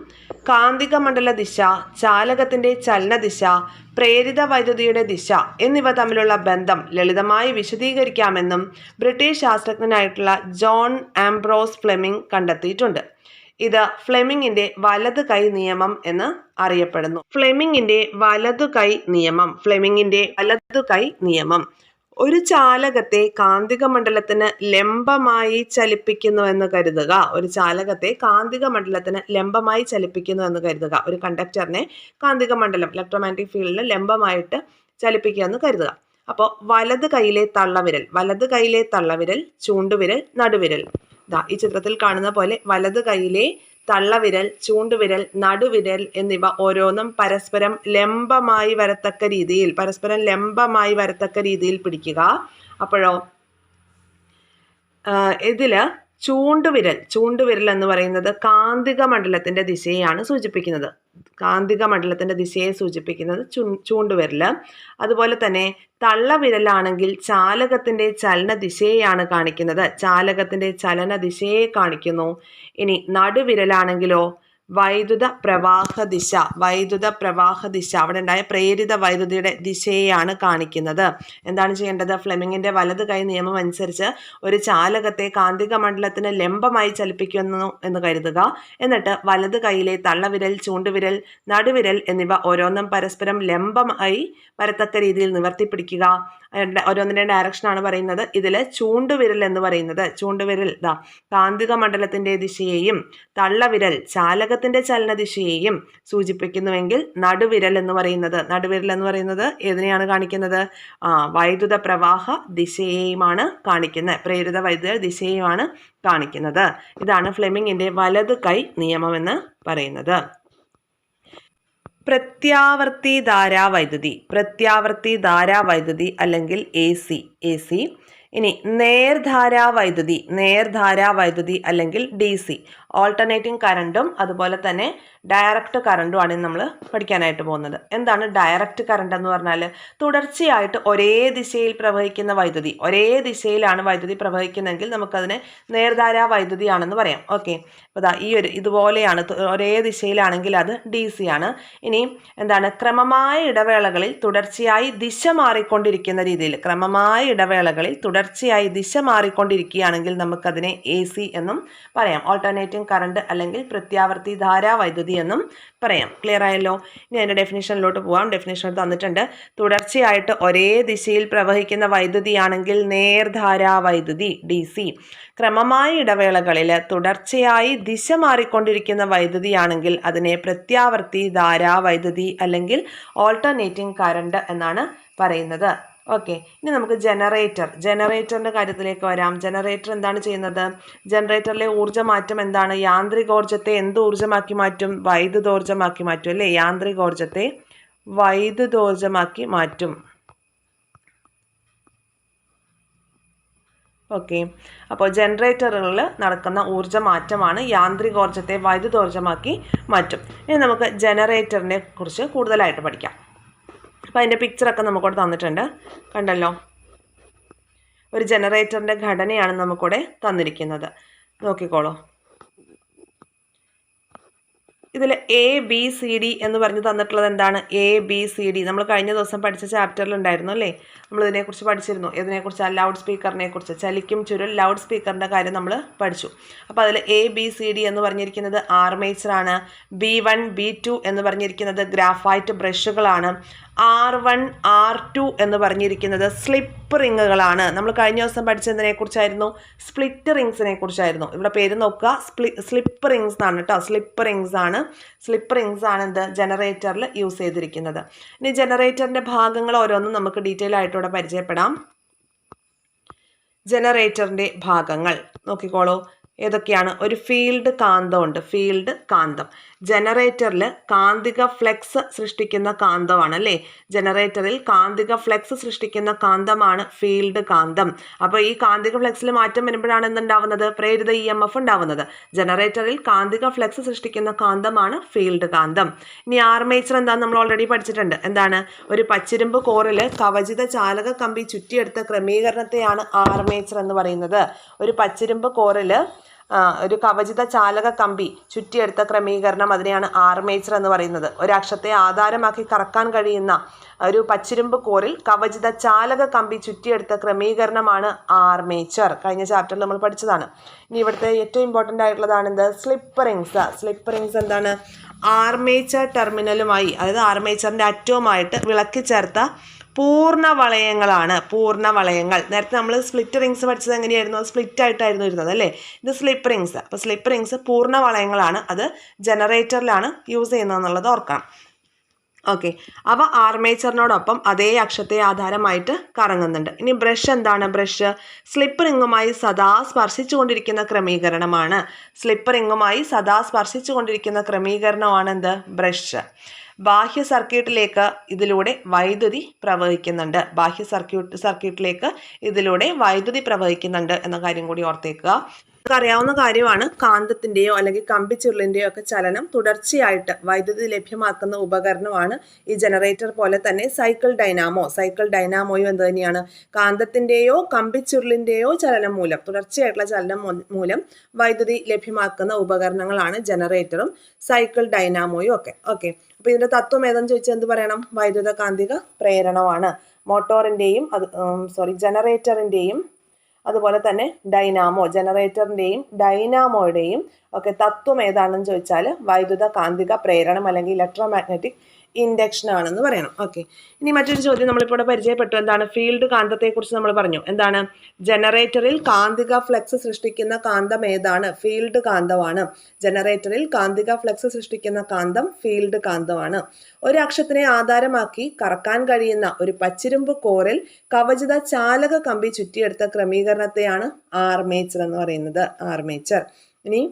കാന്തിക മണ്ഡല ദിശ, ചാലകത്തിൻ്റെ ചലനദിശ, പ്രേരിത വൈദ്യുതിയുടെ ദിശ എന്നിവ തമ്മിലുള്ള ബന്ധം ലളിതമായി വിശദീകരിക്കാമെന്നും ബ്രിട്ടീഷ് ശാസ്ത്രജ്ഞനായിട്ടുള്ള ജോൺ ആംബ്രോസ് ഫ്ലെമിംഗ് കണ്ടെത്തിയിട്ടുണ്ട്. ഇത് ഫ്ലെമിങ്ങിന്റെ വലത് കൈ നിയമം എന്ന് അറിയപ്പെടുന്നു. ഫ്ലെമിങ്ങിന്റെ വലതു കൈ നിയമം ഒരു ചാലകത്തെ കാന്തിക മണ്ഡലത്തിന് ലംബമായി ചലിപ്പിക്കുന്നു എന്ന് കരുതുക. ഒരു കണ്ടക്ടറിനെ കാന്തിക മണ്ഡലം ഇലക്ട്രോമാഗ്നറ്റിക് ഫീൽഡിന് ലംബമായിട്ട് ചലിപ്പിക്കുക എന്ന് കരുതുക. അപ്പോൾ വലത് കൈയിലെ തള്ളവിരൽ, ചൂണ്ടുവിരൽ, നടുവിരൽ, ഈ ചിത്രത്തിൽ കാണുന്ന പോലെ വലത് കൈയിലെ തള്ളവിരൽ, ചൂണ്ടുവിരൽ, നടുവിരൽ എന്നിവ ഓരോന്നും പരസ്പരം ലംബമായി വരത്തക്ക രീതിയിൽ പിടിക്കുക. അപ്പോഴോ ഇതില് ചൂണ്ടുവിരൽ എന്ന് പറയുന്നത് കാന്തിക മണ്ഡലത്തിന്റെ ദിശയെയാണ് സൂചിപ്പിക്കുന്നത്. ചൂണ്ടുവിരല്. അതുപോലെ തന്നെ തള്ളവിരലാണെങ്കിൽ ചാലകത്തിന്റെ ചലന ദിശയെയാണ് കാണിക്കുന്നത്. കാണിക്കുന്നു. ഇനി നടുവിരലാണെങ്കിലോ വൈദ്യുത പ്രവാഹ ദിശ അവിടെ ഉണ്ടായ പ്രേരിത വൈദ്യുതിയുടെ ദിശയെയാണ് കാണിക്കുന്നത്. എന്താണ് ചെയ്യേണ്ടത്? ഫ്ലെമിങ്ങിന്റെ വലത് കൈ നിയമം അനുസരിച്ച് ഒരു ചാലകത്തെ കാന്തിക മണ്ഡലത്തിന് ലംബമായി ചലിപ്പിക്കുന്നു എന്ന് കരുതുക. എന്നിട്ട് വലത് കൈയിലെ തള്ളവിരൽ, ചൂണ്ടുവിരൽ, നടുവിരൽ എന്നിവ ഓരോന്നും പരസ്പരം ലംബമായി വരത്തക്ക രീതിയിൽ നിവർത്തിപ്പിടിക്കുക. ഓരോന്നിന്റെ ഡയറക്ഷനാണ് പറയുന്നത്. ഇതില് ചൂണ്ടുവിരൽ എന്ന് പറയുന്നത് കാന്തിക മണ്ഡലത്തിന്റെ ദിശയെയും തള്ളവിരൽ ചാലകത്തിന്റെ ചലനദിശയെയും സൂചിപ്പിക്കുന്നുവെങ്കിൽ നടുവിരൽ എന്ന് പറയുന്നത് ഏതിനെയാണ് കാണിക്കുന്നത്? വൈദ്യുത പ്രവാഹ ദിശയെയുമാണ് കാണിക്കുന്നത്. പ്രേരിത വൈദ്യുത ദിശയെയുമാണ് കാണിക്കുന്നത്. ഇതാണ് ഫ്ലെമിങ്ങിന്റെ വലത് കൈ നിയമം എന്ന് പറയുന്നത്. പ്രത്യാവർത്തി ധാരാവൈദ്യുതി അല്ലെങ്കിൽ AC. ഇനി നേർധാരാവൈദ്യുതി അല്ലെങ്കിൽ DC. ഓൾട്ടർനേറ്റിംഗ് കറണ്ടും അതുപോലെ തന്നെ ഡയറക്റ്റ് കറണ്ടുമാണ് നമ്മൾ പഠിക്കാനായിട്ട് പോകുന്നത്. എന്താണ് ഡയറക്റ്റ് കറണ്ട് എന്ന് പറഞ്ഞാൽ? തുടർച്ചയായിട്ട് ഒരേ ദിശയിൽ പ്രവഹിക്കുന്ന വൈദ്യുതി. ഒരേ ദിശയിലാണ് വൈദ്യുതി പ്രവഹിക്കുന്നതെങ്കിൽ നമുക്കതിനെ നേർധാരാവൈദ്യുതിയാണെന്ന് പറയാം. ഓക്കെ, അപ്പോൾ ഇതുപോലെയാണ്, ഒരേ ദിശയിലാണെങ്കിൽ അത് DC ആണ്. ഇനി എന്താണ്? ക്രമമായ ഇടവേളകളിൽ തുടർച്ചയായി ദിശ മാറിക്കൊണ്ടിരിക്കുകയാണെങ്കിൽ നമുക്കതിനെ AC എന്നും പറയാം. ഓൾട്ടർനേറ്റിംഗ് കറണ്ട് അല്ലെങ്കിൽ പ്രത്യാവർത്തി ധാരാവൈദ്യുതി എന്നും പറയാം. ക്ലിയർ ആയല്ലോ? ഇനി അതിന്റെ ഡെഫിനിഷനിലോട്ട് പോവാം. ഡെഫിനിഷൻ തന്നിട്ടുണ്ട്. തുടർച്ചയായിട്ട് ഒരേ ദിശയിൽ പ്രവഹിക്കുന്ന വൈദ്യുതിയാണെങ്കിൽ നേർധാരാവൈദ്യുതി DC. ക്രമമായ ഇടവേളകളിൽ തുടർച്ചയായി ദിശ മാറിക്കൊണ്ടിരിക്കുന്ന വൈദ്യുതിയാണെങ്കിൽ അതിനെ പ്രത്യാവർത്തി ധാരാവൈദ്യുതി അല്ലെങ്കിൽ ഓൾട്ടർനേറ്റിംഗ് കറണ്ട് എന്നാണ് പറയുന്നത്. ഓക്കെ, ഇനി നമുക്ക് ജനറേറ്ററിന്റെ കാര്യത്തിലേക്ക് വരാം. ജനറേറ്റർ എന്താണ് ചെയ്യുന്നത്? ജനറേറ്ററിലെ ഊർജ്ജമാറ്റം എന്താണ്? യാന്ത്രികോർജ്ജത്തെ എന്ത് ഊർജ്ജമാക്കി മാറ്റും? വൈദ്യുതോർജ്ജമാക്കി മാറ്റും അല്ലേ? യാന്ത്രികോർജ്ജത്തെ വൈദ്യുതോർജ്ജമാക്കി മാറ്റും. ഓക്കെ, അപ്പോൾ ജനറേറ്ററുകളിൽ നടക്കുന്ന ഊർജ്ജമാറ്റമാണ് യാന്ത്രികോർജ്ജത്തെ വൈദ്യുതോർജ്ജമാക്കി മാറ്റും. ഇനി നമുക്ക് ജനറേറ്ററിനെ കുറിച്ച് കൂടുതലായിട്ട് പഠിക്കാം. അപ്പോൾ അതിൻ്റെ പിക്ചറൊക്കെ നമുക്കിവിടെ തന്നിട്ടുണ്ട്, കണ്ടല്ലോ. ഒരു ജനറേറ്ററിൻ്റെ ഘടനയാണ് നമുക്കിവിടെ തന്നിരിക്കുന്നത്. നോക്കിക്കോളൂ. ഇതിൽ ABCD എന്ന് പറഞ്ഞ് തന്നിട്ടുള്ളത് എന്താണ്? ABCD നമ്മൾ കഴിഞ്ഞ ദിവസം പഠിച്ച ചാപ്റ്ററിൽ ഉണ്ടായിരുന്നു അല്ലേ? നമ്മൾ ഇതിനെക്കുറിച്ച് പഠിച്ചിരുന്നു. ഇതിനെക്കുറിച്ച് ലൗഡ് സ്പീക്കറിനെ കുറിച്ച്, ചലിക്കും ചുരുൾ ലൗഡ് സ്പീക്കറിൻ്റെ കാര്യം നമ്മൾ പഠിച്ചു. അപ്പോൾ അതിൽ ABCD എന്ന് പറഞ്ഞിരിക്കുന്നത് ആർമേച്ചറാണ്. B1 B2 എന്ന് പറഞ്ഞിരിക്കുന്നത് ഗ്രാഫൈറ്റ് ബ്രഷുകളാണ്. R1 R2 എന്ന് പറഞ്ഞിരിക്കുന്നത് സ്ലിപ്പ് റിങ്ങുകളാണ്. നമ്മൾ കഴിഞ്ഞ ദിവസം പഠിച്ചതിനെ കുറിച്ചായിരുന്നു? സ്പ്ലിറ്റ് റിങ്സിനെ കുറിച്ചായിരുന്നു. ഇവിടെ പേര് നോക്കുക, സ്ലിപ്പ് റിങ്സ് എന്നാണ് കേട്ടോ. സ്ലിപ്പ് റിങ്സ് ആണ് എന്ത്? ജനറേറ്ററിൽ യൂസ് ചെയ്തിരിക്കുന്നത്. ഇനി ജനറേറ്ററിന്റെ ഭാഗങ്ങൾ ഓരോന്നും നമുക്ക് ഡീറ്റെയിൽ ആയിട്ട് ഇവിടെ പരിചയപ്പെടാം. ജനറേറ്ററിന്റെ ഭാഗങ്ങൾ നോക്കിക്കോളൂ. ഏതൊക്കെയാണ്? ഒരു ഫീൽഡ് കാന്തമുണ്ട്. ജനറേറ്ററിൽ കാന്തിക ഫ്ലെക്സ് സൃഷ്ടിക്കുന്ന കാന്തമാണ് അല്ലേ. ജനറേറ്ററിൽ കാന്തിക ഫ്ലെക്സ് സൃഷ്ടിക്കുന്ന കാന്തമാണ് ഫീൽഡ് കാന്തം. അപ്പോൾ ഈ കാന്തിക ഫ്ലെക്സിൽ മാറ്റം വരുമ്പോഴാണ് എന്തുണ്ടാവുന്നത്, പ്രേരിത EMF ഉണ്ടാവുന്നത്. ജനറേറ്ററിൽ കാന്തിക ഫ്ലെക്സ് സൃഷ്ടിക്കുന്ന കാന്തമാണ് ഫീൽഡ് കാന്തം. ഇനി ആർമേച്ചർ എന്താണെന്ന് നമ്മൾ ഓൾറെഡി പഠിച്ചിട്ടുണ്ട്. എന്താണ്, ഒരു പച്ചിരുമ്പ് കോറിൽ കവചിത ചാലക കമ്പി ചുറ്റിയെടുത്ത ക്രമീകരണത്തെയാണ് ആർമേച്ചർ എന്ന് പറയുന്നത്. ഒരു പച്ചിരുമ്പ് കോറിൽ ഒരു കവചിത ചാലക കമ്പി ചുറ്റിയെടുത്ത ക്രമീകരണം, അതിനെയാണ് ആർമേച്ചർ എന്ന് പറയുന്നത്. ഒരക്ഷത്തെ ആധാരമാക്കി കറക്കാൻ കഴിയുന്ന ഒരു പച്ചിരുമ്പ് കോറിൽ കവചിത ചാലക കമ്പി ചുറ്റിയെടുത്ത ക്രമീകരണമാണ് ആർമേച്ചർ. കഴിഞ്ഞ ചാപ്റ്ററിൽ നമ്മൾ പഠിച്ചതാണ്. ഇനി ഇവിടുത്തെ ഏറ്റവും ഇമ്പോർട്ടൻ്റ് ആയിട്ടുള്ളതാണ് എന്ത്, സ്ലിപ്പ് റിങ്സ്. സ്ലിപ്പ് റിങ്സ് എന്താണ്, ആർമേച്ചർ ടെർമിനലുമായി, അതായത് ആർമേച്ചറിൻ്റെ അറ്റവുമായിട്ട് വിളക്കി ചേർത്ത പൂർണ്ണ വളയങ്ങളാണ്. പൂർണ്ണ വളയങ്ങൾ. നേരത്തെ നമ്മൾ സ്പ്ലിറ്റ് റിങ്സ് പഠിച്ചത് എങ്ങനെയായിരുന്നു, സ്പ്ലിറ്റ് ആയിട്ടായിരുന്നു ഇരുന്നത് അല്ലേ. ഇത് സ്ലിപ്പ് റിങ്സ്. അപ്പോൾ സ്ലിപ്പ് റിങ്സ് പൂർണ്ണ വളയങ്ങളാണ്. അത് ജനറേറ്ററിലാണ് യൂസ് ചെയ്യുന്നതെന്നുള്ളത് ഓർക്കണം. ഓക്കെ, അവ ആർമേച്ചറിനോടൊപ്പം അതേ അക്ഷത്തെ ആധാരമായിട്ട് കറങ്ങുന്നുണ്ട്. ഇനി ബ്രഷ് എന്താണ്, ബ്രഷ് സ്ലിപ്പ് റിങ്ങുമായി സദാ സ്പർശിച്ചുകൊണ്ടിരിക്കുന്ന ക്രമീകരണമാണ്. സ്ലിപ്പ് റിങ്ങുമായി സദാ സ്പർശിച്ചുകൊണ്ടിരിക്കുന്ന ക്രമീകരണമാണ് എന്ത്, ബ്രഷ്. ബാഹ്യ സർക്യൂട്ടിലേക്ക് ഇതിലൂടെ വൈദ്യുതി പ്രവഹിക്കുന്നുണ്ട്. ബാഹ്യ സർക്യൂട്ടിലേക്ക് ഇതിലൂടെ വൈദ്യുതി പ്രവഹിക്കുന്നുണ്ട് എന്ന കാര്യം കൂടി ഓർത്തേക്കുക. അറിയാവുന്ന കാര്യമാണ്, കാന്തത്തിൻ്റെയോ അല്ലെങ്കിൽ കമ്പിച്ചുരുളിൻ്റെയോ ഒക്കെ ചലനം തുടർച്ചയായിട്ട് വൈദ്യുതി ലഭ്യമാക്കുന്ന ഉപകരണമാണ് ഈ ജനറേറ്റർ പോലെ തന്നെ സൈക്കിൾ ഡൈനാമോ. സൈക്കിൾ ഡൈനാമോയും എന്ത് തന്നെയാണ്, കാന്തത്തിൻ്റെയോ കമ്പിച്ചുരുളിൻ്റെയോ ചലനം മൂലം, തുടർച്ചയായിട്ടുള്ള ചലനം മൂലം വൈദ്യുതി ലഭ്യമാക്കുന്ന ഉപകരണങ്ങളാണ് ജനറേറ്ററും സൈക്കിൾ ഡൈനാമോയും ഒക്കെ. ഓക്കെ, അപ്പോൾ ഇതിൻ്റെ തത്വം ഏതെന്ന് ചോദിച്ചാൽ എന്ത് പറയണം, വൈദ്യുത കാന്തിക പ്രേരണമാണ്. മോട്ടോറിൻ്റെയും ജനറേറ്ററിൻ്റെയും അതുപോലെ തന്നെ ജനറേറ്ററിൻ്റെയും ഡൈനാമോയുടെയും ഒക്കെ തത്വം ഏതാണെന്ന് ചോദിച്ചാൽ വൈദ്യുത കാന്തിക പ്രേരണം അല്ലെങ്കിൽ ഇലക്ട്രോമാഗ്നറ്റിക് ഇൻഡക്ഷൻ ആണെന്ന് പറയണം. ഓക്കെ, ഇനി മറ്റൊരു ചോദ്യം നമ്മളിപ്പോൾ ഇവിടെ പരിചയപ്പെട്ടു. എന്താണ്, ഫീൽഡ് കാന്തത്തെക്കുറിച്ച് നമ്മൾ പറഞ്ഞു. എന്താണ്, ജനറേറ്ററിൽ കാന്തിക ഫ്ലക്സ് സൃഷ്ടിക്കുന്ന കാന്തം ഏതാണ്, ഫീൽഡ് കാന്തമാണ്. ജനറേറ്ററിൽ കാന്തിക ഫ്ലക്സ് സൃഷ്ടിക്കുന്ന കാന്തം ഫീൽഡ് കാന്തമാണ്. ഒരു അക്ഷത്തിനെ ആധാരമാക്കി കറക്കാൻ കഴിയുന്ന ഒരു പച്ചിരുമ്പ് കോറിൽ കവചിത ചാലക കമ്പി ചുറ്റിയെടുത്ത ക്രമീകരണത്തെയാണ് ആർമേച്ചർ എന്ന് പറയുന്നത്. ആർമേച്ചർ. ഇനി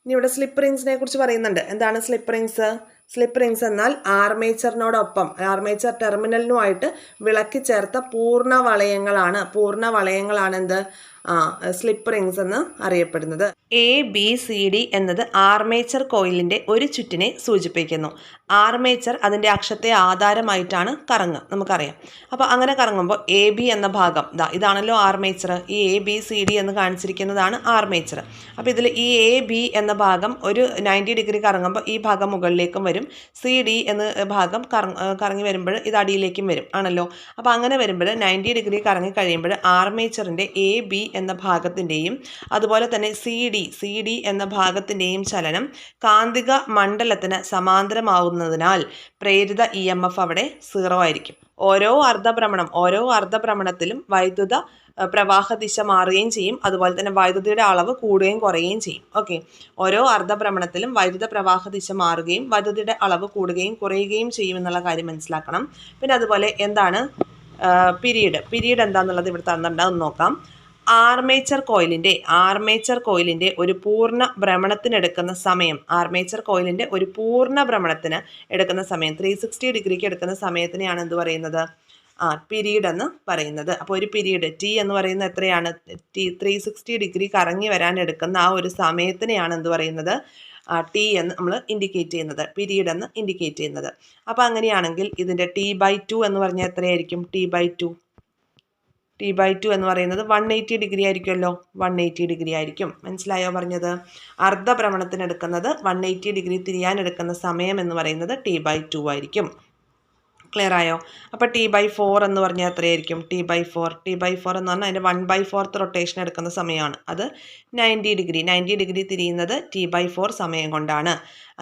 ഇവിടെ സ്ലിപ്പ് റിങ്സിനെ കുറിച്ച് പറയുന്നുണ്ട്. എന്താണ് സ്ലിപ്പ് റിങ്സ്? സ്ലിപ്പ് റിങ്സ് എന്നാൽ ആർമേച്ചറിനോടൊപ്പം, ആർമേച്ചർ ടെർമിനലിനുമായിട്ട് വിളക്കി ചേർത്ത പൂർണ്ണ വളയങ്ങളാണ് എന്ത്, സ്ലിപ്പ് റിങ്സ് എന്ന് അറിയപ്പെടുന്നത്. ABCD എന്നത് ആർമേച്ചർ കോയിലിൻ്റെ ഒരു ചുറ്റിനെ സൂചിപ്പിക്കുന്നു. ആർമേച്ചർ അതിൻ്റെ അക്ഷത്തെ ആധാരമായിട്ടാണ് കറങ്ങുക, നമുക്കറിയാം. അപ്പോൾ അങ്ങനെ കറങ്ങുമ്പോൾ AB എന്ന ഭാഗം, ഇതാണല്ലോ ആർമേച്ചർ. ഈ ABCD എന്ന് കാണിച്ചിരിക്കുന്നതാണ് ആർമേച്ചർ. അപ്പോൾ ഇതിൽ ഈ AB എന്ന ഭാഗം ഒരു 90 ഡിഗ്രി കറങ്ങുമ്പോൾ ഈ ഭാഗം മുകളിലേക്കും വരും. CD എന്ന ഭാഗം കറങ്ങി വരുമ്പോൾ ഇത് അടിയിലേക്കും വരും ആണല്ലോ. അപ്പോൾ അങ്ങനെ വരുമ്പോൾ 90 ഡിഗ്രി കറങ്ങി കഴിയുമ്പോൾ ആർമേച്ചറിൻ്റെ AB എന്ന ഭാഗത്തിൻ്റെയും അതുപോലെ തന്നെ CD എന്ന ഭാഗത്തിൻ്റെയും ചലനം കാന്തിക മണ്ഡലത്തിന് സമാന്തരമാവുന്നതിനാൽ പ്രേരിത EMF അവിടെ 0 ആയിരിക്കും. ഓരോ അർദ്ധഭ്രമണത്തിലും വൈദ്യുത പ്രവാഹ ദിശ മാറുകയും ചെയ്യും. അതുപോലെ തന്നെ വൈദ്യുതിയുടെ അളവ് കൂടുകയും കുറയുകയും ചെയ്യും. ഓക്കെ, ഓരോ അർദ്ധഭ്രമണത്തിലും വൈദ്യുത പ്രവാഹ ദിശ മാറുകയും വൈദ്യുതിയുടെ അളവ് കൂടുകയും കുറയുകയും ചെയ്യും കാര്യം മനസ്സിലാക്കണം. പിന്നെ അതുപോലെ എന്താണ് പീരീഡ് എന്താണെന്നുള്ളത് ഇവിടെ തന്നിട്ടുണ്ടെന്ന് നോക്കാം. ആർമേച്ചർ കോയിലിൻ്റെ ഒരു പൂർണ്ണ ഭ്രമണത്തിനെടുക്കുന്ന സമയം, ഒരു പൂർണ്ണ ഭ്രമണത്തിന് എടുക്കുന്ന സമയം, 360 ഡിഗ്രിക്ക് എടുക്കുന്ന സമയത്തിനെയാണ് എന്ത് പറയുന്നത്, പീരീഡ് എന്ന് പറയുന്നത്. അപ്പോൾ ഒരു പീരീഡ് T എന്ന് പറയുന്നത് എത്രയാണ്, 360 ഡിഗ്രി കറങ്ങി വരാൻ എടുക്കുന്ന ആ ഒരു സമയത്തിനെയാണ് എന്ത് പറയുന്നത്, T എന്ന് നമ്മൾ ഇൻഡിക്കേറ്റ് ചെയ്യുന്നത്, പീരീഡ് എന്ന് ഇൻഡിക്കേറ്റ് ചെയ്യുന്നത്. അപ്പോൾ അങ്ങനെയാണെങ്കിൽ ഇതിൻ്റെ T/2 എന്ന് പറഞ്ഞാൽ എത്രയായിരിക്കും, T/2 എന്ന് പറയുന്നത് 180 ഡിഗ്രി ആയിരിക്കുമല്ലോ, 180 ഡിഗ്രി ആയിരിക്കും. മനസ്സിലായോ പറഞ്ഞത്? അർദ്ധഭ്രമണത്തിനെടുക്കുന്നത് 180 ഡിഗ്രി തിരിയാനെടുക്കുന്ന സമയം എന്ന് പറയുന്നത് T/2 ആയിരിക്കും. ക്ലിയർ ആയോ? അപ്പോൾ T/4 എന്ന് പറഞ്ഞാൽ എത്രയായിരിക്കും, T/4 എന്ന് പറഞ്ഞാൽ അതിൻ്റെ 1/4 റൊട്ടേഷൻ എടുക്കുന്ന സമയമാണ്. അത് 90 ഡിഗ്രി തിരിയുന്നത് T/4 സമയം കൊണ്ടാണ്.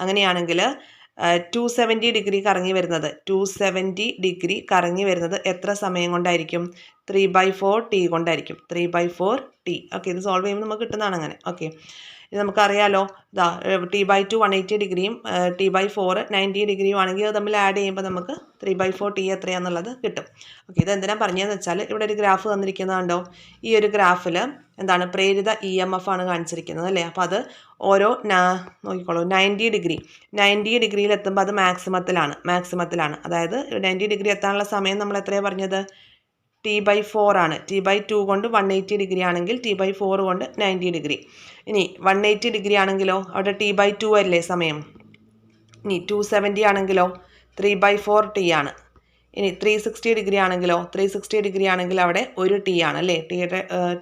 അങ്ങനെയാണെങ്കിൽ 270 ഡിഗ്രി കറങ്ങി വരുന്നത് എത്ര സമയം കൊണ്ടായിരിക്കും, 3/4 T കൊണ്ടായിരിക്കും, 3/4 T. ഓക്കെ, ഇത് സോൾവ് ചെയ്യുമ്പോൾ നമുക്ക് കിട്ടുന്നതാണ് അങ്ങനെ. ഓക്കെ, ഇത് നമുക്കറിയാലോ, T/2 180 ഡിഗ്രിയും T/4 90 ഡിഗ്രിയും ആണെങ്കിൽ അത് തമ്മിൽ ആഡ് ചെയ്യുമ്പോൾ നമുക്ക് 3/4 T എത്രയാണെന്നുള്ളത് കിട്ടും. ഓക്കെ, ഇത് എന്തിനാ പറഞ്ഞതെന്ന് വെച്ചാൽ ഇവിടെ ഒരു ഗ്രാഫ് തന്നിരിക്കുന്നതുണ്ടോ, ഈ ഒരു ഗ്രാഫിൽ എന്താണ് പ്രേരിത EMF ആണ് കാണിച്ചിരിക്കുന്നത് അല്ലേ. അപ്പോൾ അത് ഓരോ നോക്കിക്കോളൂ 90 ഡിഗ്രിയിൽ എത്തുമ്പോൾ അത് മാക്സിമത്തിലാണ്. അതായത് 90 ഡിഗ്രി എത്താനുള്ള സമയം നമ്മൾ എത്രയാണ് പറഞ്ഞത്, T/4 ആണ്. T/2 കൊണ്ട് 180 ഡിഗ്രി ആണെങ്കിൽ T/4 കൊണ്ട് 90 ഡിഗ്രി. ഇനി 180 ഡിഗ്രി ആണെങ്കിലോ അവിടെ T/2 അല്ലേ സമയം. ഇനി 270 ആണെങ്കിലോ 3/4 T ആണ്. ഇനി 360 ഡിഗ്രി ആണെങ്കിലോ അവിടെ 1 T ആണ് അല്ലേ.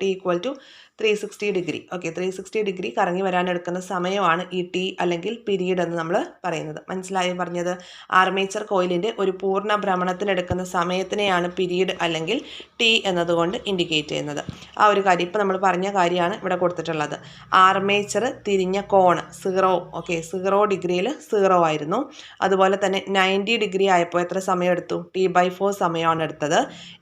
T = 360 degree. ഓക്കെ, 360 ഡിഗ്രി കറങ്ങി വരാനെടുക്കുന്ന സമയമാണ് ഈ T അല്ലെങ്കിൽ പീരീഡ് എന്ന് നമ്മൾ പറയുന്നത്. മനസ്സിലായി പറഞ്ഞത്? ആർമേച്ചർ കോയിലിൻ്റെ ഒരു പൂർണ്ണ ഭ്രമണത്തിനെടുക്കുന്ന സമയത്തിനെയാണ് പീരീഡ് അല്ലെങ്കിൽ T എന്നതുകൊണ്ട് ഇൻഡിക്കേറ്റ് ചെയ്യുന്നത്. ആ ഒരു കാര്യം ഇപ്പോൾ നമ്മൾ പറഞ്ഞ കാര്യമാണ് ഇവിടെ കൊടുത്തിട്ടുള്ളത്. ആർമേച്ചർ തിരിഞ്ഞ കോൺ 0, ഓക്കെ 0 ഡിഗ്രിയിൽ 0 ആയിരുന്നു. അതുപോലെ തന്നെ 90 ഡിഗ്രി ആയപ്പോൾ എത്ര സമയം എടുത്തു, T/4 സമയമാണ് എടുത്തത്.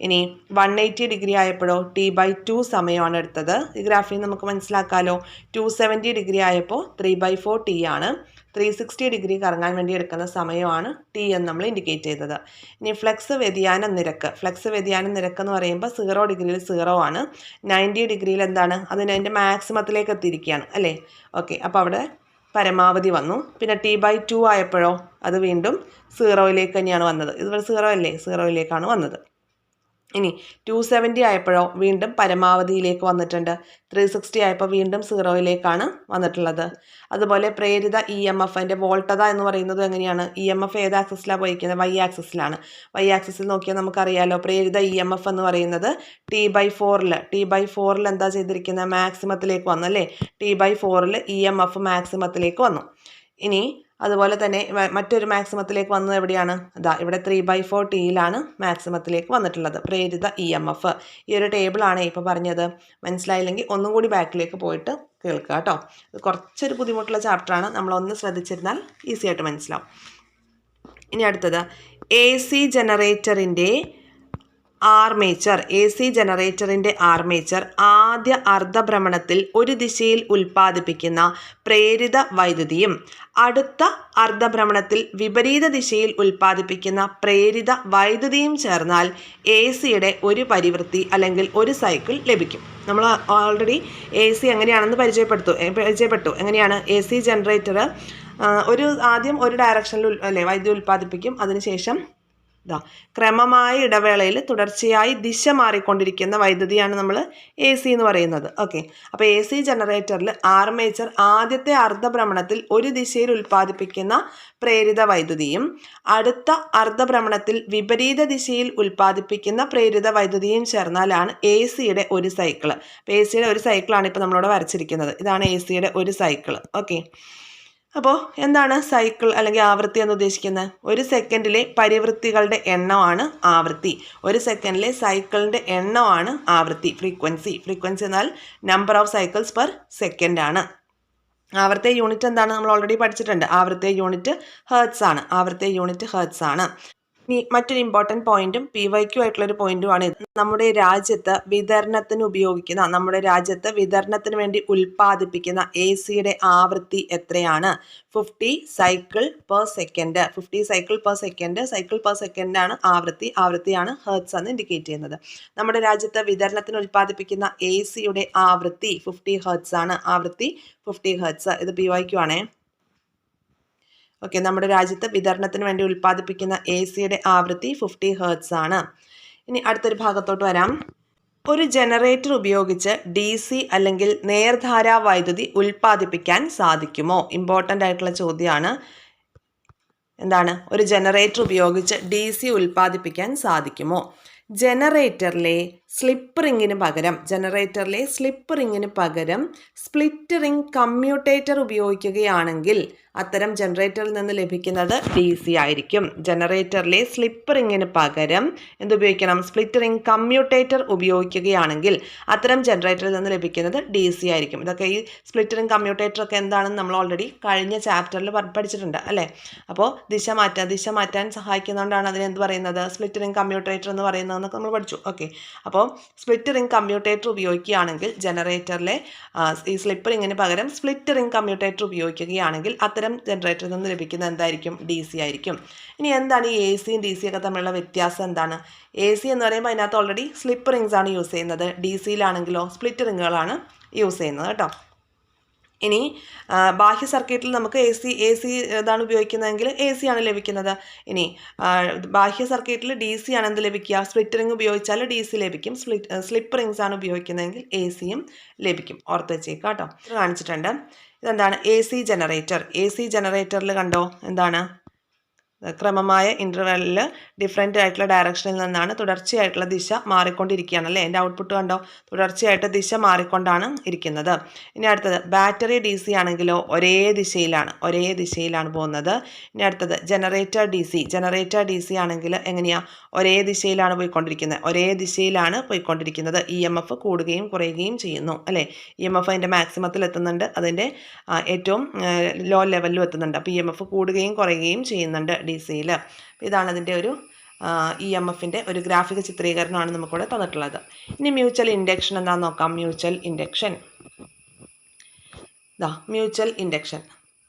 ഇനി 180 ഡിഗ്രി ആയപ്പോഴോ T/2 സമയമാണ് എടുത്തത്. ഗ്രാഫിൽ നമുക്ക് മനസ്സിലാക്കാമല്ലോ. 270 ഡിഗ്രി ആയപ്പോൾ 3/4 T ആണ്. 360 ഡിഗ്രി കറങ്ങാൻ വേണ്ടി എടുക്കുന്ന സമയമാണ് T എന്ന് നമ്മൾ ഇൻഡിക്കേറ്റ് ചെയ്തത്. ഇനി ഫ്ലക്സ് വ്യതിയാന നിരക്ക് എന്ന് പറയുമ്പോൾ 0 ഡിഗ്രിയിൽ 0 ആണ്. 90 ഡിഗ്രിയിൽ എന്താണ്, അതിൻ്റെ മാക്സിമത്തിലേക്ക് എത്തിയിരിക്കുകയാണ് അല്ലേ. ഓക്കെ, അപ്പോൾ അവിടെ പരമാവധി വന്നു. പിന്നെ T/2 ആയപ്പോഴോ അത് വീണ്ടും 0യിലേക്ക് തന്നെയാണ് വന്നത്. ഇതുവരെ 0 അല്ലേ, 0യിലേക്കാണ് വന്നത്. ഇനി 270 ആയപ്പോഴോ വീണ്ടും പരമാവധിയിലേക്ക് വന്നിട്ടുണ്ട്. 360 ആയപ്പോൾ വീണ്ടും 0യിലേക്കാണ് വന്നിട്ടുള്ളത്. അതുപോലെ പ്രേരിത EMF അതിൻ്റെ വോൾട്ടത എന്ന് പറയുന്നത് എങ്ങനെയാണ്, EMF ഏത് ആക്സിസിലാണ് പോയിരിക്കുന്നത്, Y ആക്സിസിലാണ്. Y ആക്സിസിൽ നോക്കിയാൽ നമുക്കറിയാലോ പ്രേരിത EMF എന്ന് പറയുന്നത് T/4 എന്താ ചെയ്തിരിക്കുന്നത്, മാക്സിമത്തിലേക്ക് വന്നു അല്ലേ. T/4 EMF മാക്സിമത്തിലേക്ക് വന്നു. ഇനി അതുപോലെ തന്നെ മറ്റൊരു മാക്സിമത്തിലേക്ക് വന്നത് എവിടെയാണ്, ഇവിടെ 3/4 Tയിലാണ് മാക്സിമത്തിലേക്ക് വന്നിട്ടുള്ളത് പ്രേരിത EMF. ഈ ഒരു ടേബിളാണ് ഇപ്പോൾ പറഞ്ഞത്. മനസ്സിലായില്ലെങ്കിൽ ഒന്നും കൂടി ബാക്കിലേക്ക് പോയിട്ട് കേൾക്കുക കേട്ടോ. ഇത് കുറച്ചൊരു ബുദ്ധിമുട്ടുള്ള ചാപ്റ്ററാണ്, നമ്മളൊന്ന് ശ്രദ്ധിച്ചിരുന്നാൽ ഈസി ആയിട്ട് മനസ്സിലാവും. ഇനി അടുത്തത് AC ജനറേറ്ററിൻ്റെ ആർമേച്ചർ ആദ്യ അർദ്ധഭ്രമണത്തിൽ ഒരു ദിശയിൽ ഉൽപ്പാദിപ്പിക്കുന്ന പ്രേരിത വൈദ്യുതിയും അടുത്ത അർദ്ധഭ്രമണത്തിൽ വിപരീത ദിശയിൽ ഉൽപ്പാദിപ്പിക്കുന്ന പ്രേരിത വൈദ്യുതിയും ചേർന്നാൽ AC-യുടെ ഒരു പരിവൃത്തി അല്ലെങ്കിൽ ഒരു സൈക്കിൾ ലഭിക്കും. നമ്മൾ ഓൾറെഡി AC എങ്ങനെയാണെന്ന് പരിചയപ്പെട്ടു. എങ്ങനെയാണ് AC ജനറേറ്റർ ആദ്യം ഒരു ഡയറക്ഷനിൽ അല്ലേ വൈദ്യുതി ഉൽപ്പാദിപ്പിക്കും. അതിനുശേഷം ക്രമമായ ഇടവേളയിൽ തുടർച്ചയായി ദിശ മാറിക്കൊണ്ടിരിക്കുന്ന വൈദ്യുതിയാണ് നമ്മൾ AC എന്ന് പറയുന്നത്. ഓക്കെ, അപ്പോൾ AC ജനറേറ്ററിൽ ആർമേച്ചർ ആദ്യത്തെ അർദ്ധഭ്രമണത്തിൽ ഒരു ദിശയിൽ ഉൽപ്പാദിപ്പിക്കുന്ന പ്രേരിത വൈദ്യുതിയും അടുത്ത അർദ്ധഭ്രമണത്തിൽ വിപരീത ദിശയിൽ ഉൽപ്പാദിപ്പിക്കുന്ന പ്രേരിത വൈദ്യുതിയും ചേർന്നാലാണ് AC-യുടെ ഒരു സൈക്കിൾ. അപ്പോൾ AC-യുടെ ഒരു സൈക്കിളാണ് ഇപ്പോൾ നമ്മളിവിടെ വരച്ചിരിക്കുന്നത്. ഇതാണ് AC-യുടെ ഒരു സൈക്കിൾ. ഓക്കെ, അപ്പോൾ എന്താണ് സൈക്കിൾ അല്ലെങ്കിൽ ആവൃത്തി എന്ന് ഉദ്ദേശിക്കുന്നത്, ഒരു സെക്കൻഡിലെ പരിവൃത്തികളുടെ എണ്ണമാണ് ആവൃത്തി. ഒരു സെക്കൻഡിലെ സൈക്കിളിൻ്റെ എണ്ണമാണ് ആവൃത്തി. ഫ്രീക്വൻസി എന്നാൽ number of cycles per second ആണ്. ആവൃത്തി യൂണിറ്റ് എന്താണ്, നമ്മൾ ഓൾറെഡി പഠിച്ചിട്ടുണ്ട്. ആവൃത്തി യൂണിറ്റ് ഹെർട്സ് ആണ്. ഇനി മറ്റൊരു ഇമ്പോർട്ടൻറ്റ് പോയിന്റും PYQ ആയിട്ടുള്ളൊരു പോയിന്റുമാണ് ഇത്. നമ്മുടെ രാജ്യത്ത് വിതരണത്തിന് വേണ്ടി ഉൽപ്പാദിപ്പിക്കുന്ന AC-യുടെ ആവൃത്തി എത്രയാണ്, 50 സൈക്കിൾ പെർ സെക്കൻഡ് ആണ് ആവൃത്തിയാണ് ഹെർട്സ് എന്ന് ഇൻഡിക്കേറ്റ് ചെയ്യുന്നത്. നമ്മുടെ രാജ്യത്ത് വിതരണത്തിന് ഉൽപ്പാദിപ്പിക്കുന്ന AC-യുടെ ആവൃത്തി 50 ഹെർട്സ് ആണ്. ആവൃത്തി 50 ഹെർട്സ്. ഇത് PYQ ആണേ. ഓക്കെ, നമ്മുടെ രാജ്യത്ത് വിതരണത്തിന് വേണ്ടി ഉൽപ്പാദിപ്പിക്കുന്ന AC-യുടെ ആവൃത്തി 50 ഹെർട്സ് ആണ്. ഇനി അടുത്തൊരു ഭാഗത്തോട്ട് വരാം. ഒരു ജനറേറ്റർ ഉപയോഗിച്ച് DC അല്ലെങ്കിൽ നേർധാരാ വൈദ്യുതി ഉൽപ്പാദിപ്പിക്കാൻ സാധിക്കുമോ? ഇമ്പോർട്ടൻ്റ് ആയിട്ടുള്ള ചോദ്യമാണ്. എന്താണ്, ഒരു ജനറേറ്റർ ഉപയോഗിച്ച് DC ഉൽപ്പാദിപ്പിക്കാൻ സാധിക്കുമോ? ജനറേറ്ററിലെ സ്ലിപ്പ് റിങ്ങിന് പകരം സ്പ്ലിറ്റ് റിംഗ് കമ്മ്യൂട്ടേറ്റർ ഉപയോഗിക്കുകയാണെങ്കിൽ അത്തരം ജനറേറ്ററിൽ നിന്ന് ലഭിക്കുന്നത് DC ആയിരിക്കും. ജനറേറ്ററിലെ സ്ലിപ്പ് റിങ്ങിന് പകരം എന്തുപയോഗിക്കണം, സ്പ്ലിറ്റ് റിംഗ് കമ്മ്യൂട്ടേറ്റർ ഉപയോഗിക്കുകയാണെങ്കിൽ അത്തരം ജനറേറ്ററിൽ നിന്ന് ലഭിക്കുന്നത് DC ആയിരിക്കും. ഇതൊക്കെ ഈ സ്പ്ലിറ്റ് റിംഗ് കമ്മ്യൂട്ടേറ്റർ ഒക്കെ എന്താണെന്ന് നമ്മൾ ഓൾറെഡി കഴിഞ്ഞ ചാപ്റ്ററിൽ പഠിച്ചിട്ടുണ്ട് അല്ലേ. അപ്പോൾ ദിശ മാറ്റാൻ സഹായിക്കുന്നതുകൊണ്ടാണ് അതിനെന്ത് പറയുന്നത്, സ്പ്ലിറ്റ് റിംഗ് കമ്മ്യൂട്ടേറ്റർ എന്ന് പറയുന്നതെന്നൊക്കെ നമ്മൾ പഠിച്ചു. ഓക്കെ, അപ്പോൾ അപ്പോൾ സ്പ്ലിറ്റ് റിംഗ് കമ്മ്യൂട്ടേറ്റർ ഉപയോഗിക്കുകയാണെങ്കിൽ ജനറേറ്ററിലെ ഈ സ്ലിപ്പ് റിങ്ങിന് പകരം സ്പ്ലിറ്റ് റിംഗ് കമ്മ്യൂട്ടേറ്റർ ഉപയോഗിക്കുകയാണെങ്കിൽ അത്തരം ജനറേറ്ററിൽ നിന്ന് ലഭിക്കുന്ന എന്തായിരിക്കും DC ആയിരിക്കും. ഇനി എന്താണ് ഈ AC യും DC ഒക്കെ തമ്മിലുള്ള വ്യത്യാസം എന്താണ്? AC എന്ന് പറയുമ്പോൾ അതിനകത്ത് ഓൾറെഡി സ്ലിപ്പ് റിങ്സ് ആണ് യൂസ് ചെയ്യുന്നത്. DCയിലാണെങ്കിലോ സ്പ്ലിറ്റ് റിങ്ങുകളാണ് യൂസ് ചെയ്യുന്നത് കേട്ടോ. ഇനി ബാഹ്യ സർക്യൂട്ടിൽ നമുക്ക് AC ഇതാണ് ഉപയോഗിക്കുന്നതെങ്കിൽ AC ആണ് ലഭിക്കുന്നത്. ഇനി ബാഹ്യ സർക്യൂട്ടിൽ DC ആണ് എന്ത് ലഭിക്കുക? സ്പ്ലിറ്റ് റിംഗ് ഉപയോഗിച്ചാൽ DC ലഭിക്കും. സ്ലിപ്പ് റിങ്സ് ആണ് ഉപയോഗിക്കുന്നതെങ്കിൽ ACയും ലഭിക്കും. ഓർത്ത് വെച്ചേക്കാം കേട്ടോ. കാണിച്ചിട്ടുണ്ട്. ഇതെന്താണ്? AC ജനറേറ്ററിൽ കണ്ടോ എന്താണ്? ക്രമമായ ഇൻ്റർവെല്ലിൽ ഡിഫറെൻ്റ് ആയിട്ടുള്ള ഡയറക്ഷനിൽ നിന്നാണ് തുടർച്ചയായിട്ടുള്ള ദിശ മാറിക്കൊണ്ടിരിക്കുകയാണ് അല്ലേ? എൻ്റെ ഔട്ട്പുട്ട് കണ്ടോ? തുടർച്ചയായിട്ട് ദിശ മാറിക്കൊണ്ടാണ് ഇരിക്കുന്നത്. ഇനി അടുത്തത് ബാറ്ററി DC ആണെങ്കിലോ ഒരേ ദിശയിലാണ് പോകുന്നത്. ഇനി അടുത്തത് ജനറേറ്റർ DC ആണെങ്കിൽ എങ്ങനെയാണ്? ഒരേ ദിശയിലാണ് പോയിക്കൊണ്ടിരിക്കുന്നത്. EMF കൂടുകയും കുറയുകയും ചെയ്യുന്നു അല്ലേ? EMF അതിൻ്റെ മാക്സിമത്തിൽ എത്തുന്നുണ്ട്, അതിൻ്റെ ഏറ്റവും ലോ ലെവലിലും എത്തുന്നുണ്ട്. അപ്പോൾ EMF കൂടുകയും കുറയുകയും ചെയ്യുന്നുണ്ട് DCയിൽ. ഇതാണ് അതിൻ്റെ ഒരു EMFൻ്റെ ഒരു ഗ്രാഫിക് ചിത്രീകരണമാണ് നമുക്കിവിടെ തന്നിട്ടുള്ളത്. ഇനി മ്യൂച്വൽ ഇൻഡക്ഷൻ എന്താണെന്ന് നോക്കാം. മ്യൂച്വൽ ഇൻഡക്ഷൻ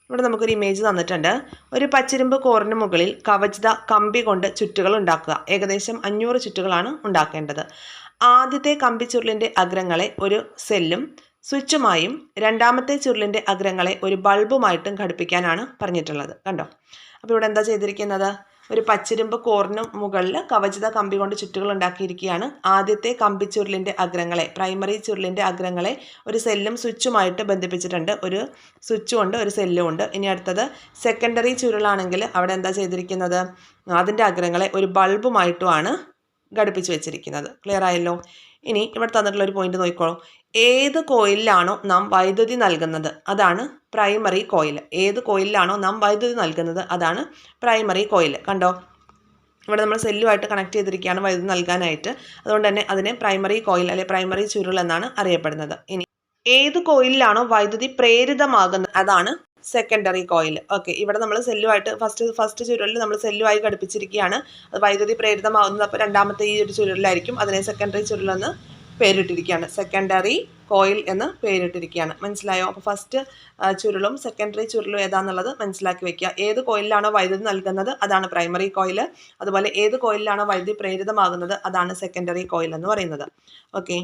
ഇവിടെ നമുക്കൊരു ഇമേജ് തന്നിട്ടുണ്ട്. ഒരു പച്ചിരുമ്പ് കോറിന് മുകളിൽ കവചിത കമ്പി കൊണ്ട് ചുറ്റുകൾ ഉണ്ടാക്കുക. ഏകദേശം 500 ചുറ്റുകളാണ് ഉണ്ടാക്കേണ്ടത്. ആദ്യത്തെ കമ്പി ചുരുളിൻ്റെ അഗ്രങ്ങളെ ഒരു സെല്ലും സ്വിച്ചുമായും രണ്ടാമത്തെ ചുരുളിൻ്റെ അഗ്രങ്ങളെ ഒരു ബൾബുമായിട്ടും ഘടിപ്പിക്കാനാണ് പറഞ്ഞിട്ടുള്ളത്. കണ്ടോ? അപ്പോൾ ഇവിടെ എന്താ ചെയ്തിരിക്കുന്നത്? ഒരു പച്ചിരുമ്പ് കോറിന് മുകളിൽ കവചിത കമ്പി കൊണ്ട് ചുറ്റുകൾ ഉണ്ടാക്കിയിരിക്കുകയാണ്. ആദ്യത്തെ കമ്പി ചുരുളിൻ്റെ അഗ്രങ്ങളെ, പ്രൈമറി ചുരുളിൻ്റെ അഗ്രങ്ങളെ ഒരു സെല്ലും സ്വിച്ചുമായിട്ട് ബന്ധിപ്പിച്ചിട്ടുണ്ട്. ഒരു സ്വിച്ചും ഉണ്ട്, ഒരു സെല്ലും ഉണ്ട്. ഇനി അടുത്തത് സെക്കൻഡറി ചുരുളാണെങ്കിൽ അവിടെ എന്താ ചെയ്തിരിക്കുന്നത്? അതിൻ്റെ അഗ്രങ്ങളെ ഒരു ബൾബുമായിട്ടുമാണ് ഘടിപ്പിച്ച് വെച്ചിരിക്കുന്നത്. ക്ലിയർ ആയല്ലോ? ഇനി ഇവിടെ തന്നിട്ടുള്ള ഒരു പോയിന്റ് നോക്കിക്കോളൂ. ഏത് കോയിലാണോ നാം വൈദ്യുതി നൽകുന്നത് അതാണ് പ്രൈമറി കോയിൽ. Primary coil. കണ്ടോ? ഇവിടെ നമ്മൾ സെല്ലുമായിട്ട് കണക്ട് ചെയ്തിരിക്കുകയാണ് വൈദ്യുതി നൽകാനായിട്ട്. അതുകൊണ്ട് തന്നെ അതിനെ പ്രൈമറി കോയിൽ അല്ലെങ്കിൽ പ്രൈമറി ചുരുൾ എന്നാണ് അറിയപ്പെടുന്നത്. ഇനി ഏത് കോയിലാണോ വൈദ്യുതി പ്രേരിതമാകുന്നത് അതാണ് സെക്കൻഡറി കോയിൽ. ഓക്കെ, ഇവിടെ നമ്മൾ സെല്ലുമായിട്ട് ഫസ്റ്റ് ചുരുളിൽ നമ്മൾ സെല്ലുമായി ഘടിപ്പിച്ചിരിക്കുകയാണ്. അത് വൈദ്യുതി പ്രേരിതമാകുന്നത് അപ്പോൾ രണ്ടാമത്തെ ഈ ഒരു ചുരുളിലായിരിക്കും. അതിനെ സെക്കൻഡറി ചുരുളെന്ന് പേരിട്ടിരിക്കുകയാണ്. സെക്കൻഡറി കോയിൽ എന്ന് പേരിട്ടിരിക്കുകയാണ്. മനസ്സിലായോ? അപ്പോൾ ഫസ്റ്റ് ചുരുളും സെക്കൻഡറി ചുരുളും ഏതാണെന്നുള്ളത് മനസ്സിലാക്കി വെക്കുക. ഏത് കോയിലാണോ വൈദ്യുതി നൽകുന്നത് അതാണ് പ്രൈമറി കോയിൽ. അതുപോലെ ഏത് കോയിലാണോ വൈദ്യുതി പ്രേരിതമാകുന്നത് അതാണ് സെക്കൻഡറി കോയിൽ എന്ന് പറയുന്നത്. ഓക്കെ,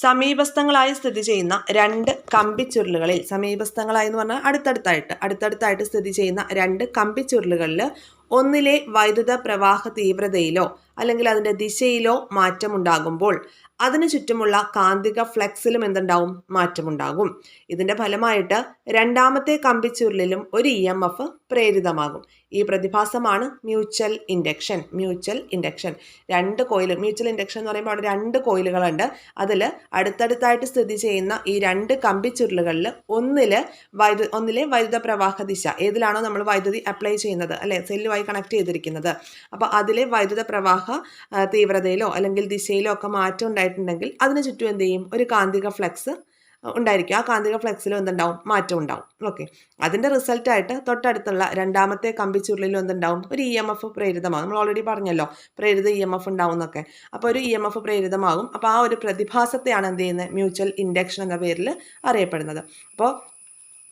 സമീപസ്ഥങ്ങളായി സ്ഥിതി ചെയ്യുന്ന രണ്ട് കമ്പിച്ചുരുളുകളിൽ, സമീപസ്ഥങ്ങളായി എന്ന് പറഞ്ഞാൽ അടുത്തടുത്തായിട്ട് സ്ഥിതി ചെയ്യുന്ന രണ്ട് കമ്പിച്ചുരുളുകളിൽ ഒന്നിലെ വൈദ്യുത പ്രവാഹ തീവ്രതയിലോ അല്ലെങ്കിൽ അതിൻ്റെ ദിശയിലോ മാറ്റമുണ്ടാകുമ്പോൾ അതിനു ചുറ്റുമുള്ള കാന്തിക ഫ്ലക്സിലും എന്തുണ്ടാവും? മാറ്റമുണ്ടാകും. ഇതിൻ്റെ ഫലമായിട്ട് രണ്ടാമത്തെ കമ്പിച്ചുരുളിലും ഒരു EMF പ്രേരിതമാകും. ഈ പ്രതിഭാസമാണ് മ്യൂച്വൽ ഇൻഡക്ഷൻ. രണ്ട് കോയിൽ, മ്യൂച്വൽ ഇൻഡക്ഷൻ എന്ന് പറയുമ്പോൾ അവിടെ രണ്ട് കോയിലുകളുണ്ട്. അതിൽ അടുത്തടുത്തായിട്ട് സ്ഥിതി ചെയ്യുന്ന ഈ രണ്ട് കമ്പിച്ചുരുളുകളിൽ ഒന്നിലെ വൈദ്യുത പ്രവാഹ ദിശ, ഏതിലാണോ നമ്മൾ വൈദ്യുതി അപ്ലൈ ചെയ്യുന്നത് അല്ലെ, സെല്ലുമായി കണക്ട് ചെയ്തിരിക്കുന്നത്, അപ്പോൾ അതിലെ വൈദ്യുത പ്രവാഹ തീവ്രതയിലോ അല്ലെങ്കിൽ ദിശയിലോ ഒക്കെ മാറ്റം ഉണ്ടായിട്ടുണ്ടെങ്കിൽ അതിന് ചുറ്റും എന്ത് ചെയ്യും? ഒരു കാന്തിക ഫ്ലക്സ് ഉണ്ടായിരിക്കും. ആ കാന്തിക ഫ്ലക്സിലും എന്തുണ്ടാവും? മാറ്റം ഉണ്ടാവും. ഓക്കെ, അതിൻ്റെ റിസൾട്ടായിട്ട് തൊട്ടടുത്തുള്ള രണ്ടാമത്തെ കമ്പിച്ചുരുളിലും എന്തുണ്ടാവും? ഒരു EMF പ്രേരിതമാകും. നമ്മൾ ഓൾറെഡി പറഞ്ഞല്ലോ പ്രേരിത EMF ഉണ്ടാവും എന്നൊക്കെ. അപ്പോൾ ഒരു EMF പ്രേരിതമാകും. അപ്പോൾ ആ ഒരു പ്രതിഭാസത്തെയാണ് എന്ത് ചെയ്യുന്നത്? മ്യൂച്വൽ ഇൻഡക്ഷൻ എന്ന പേരിൽ അറിയപ്പെടുന്നത്. അപ്പോൾ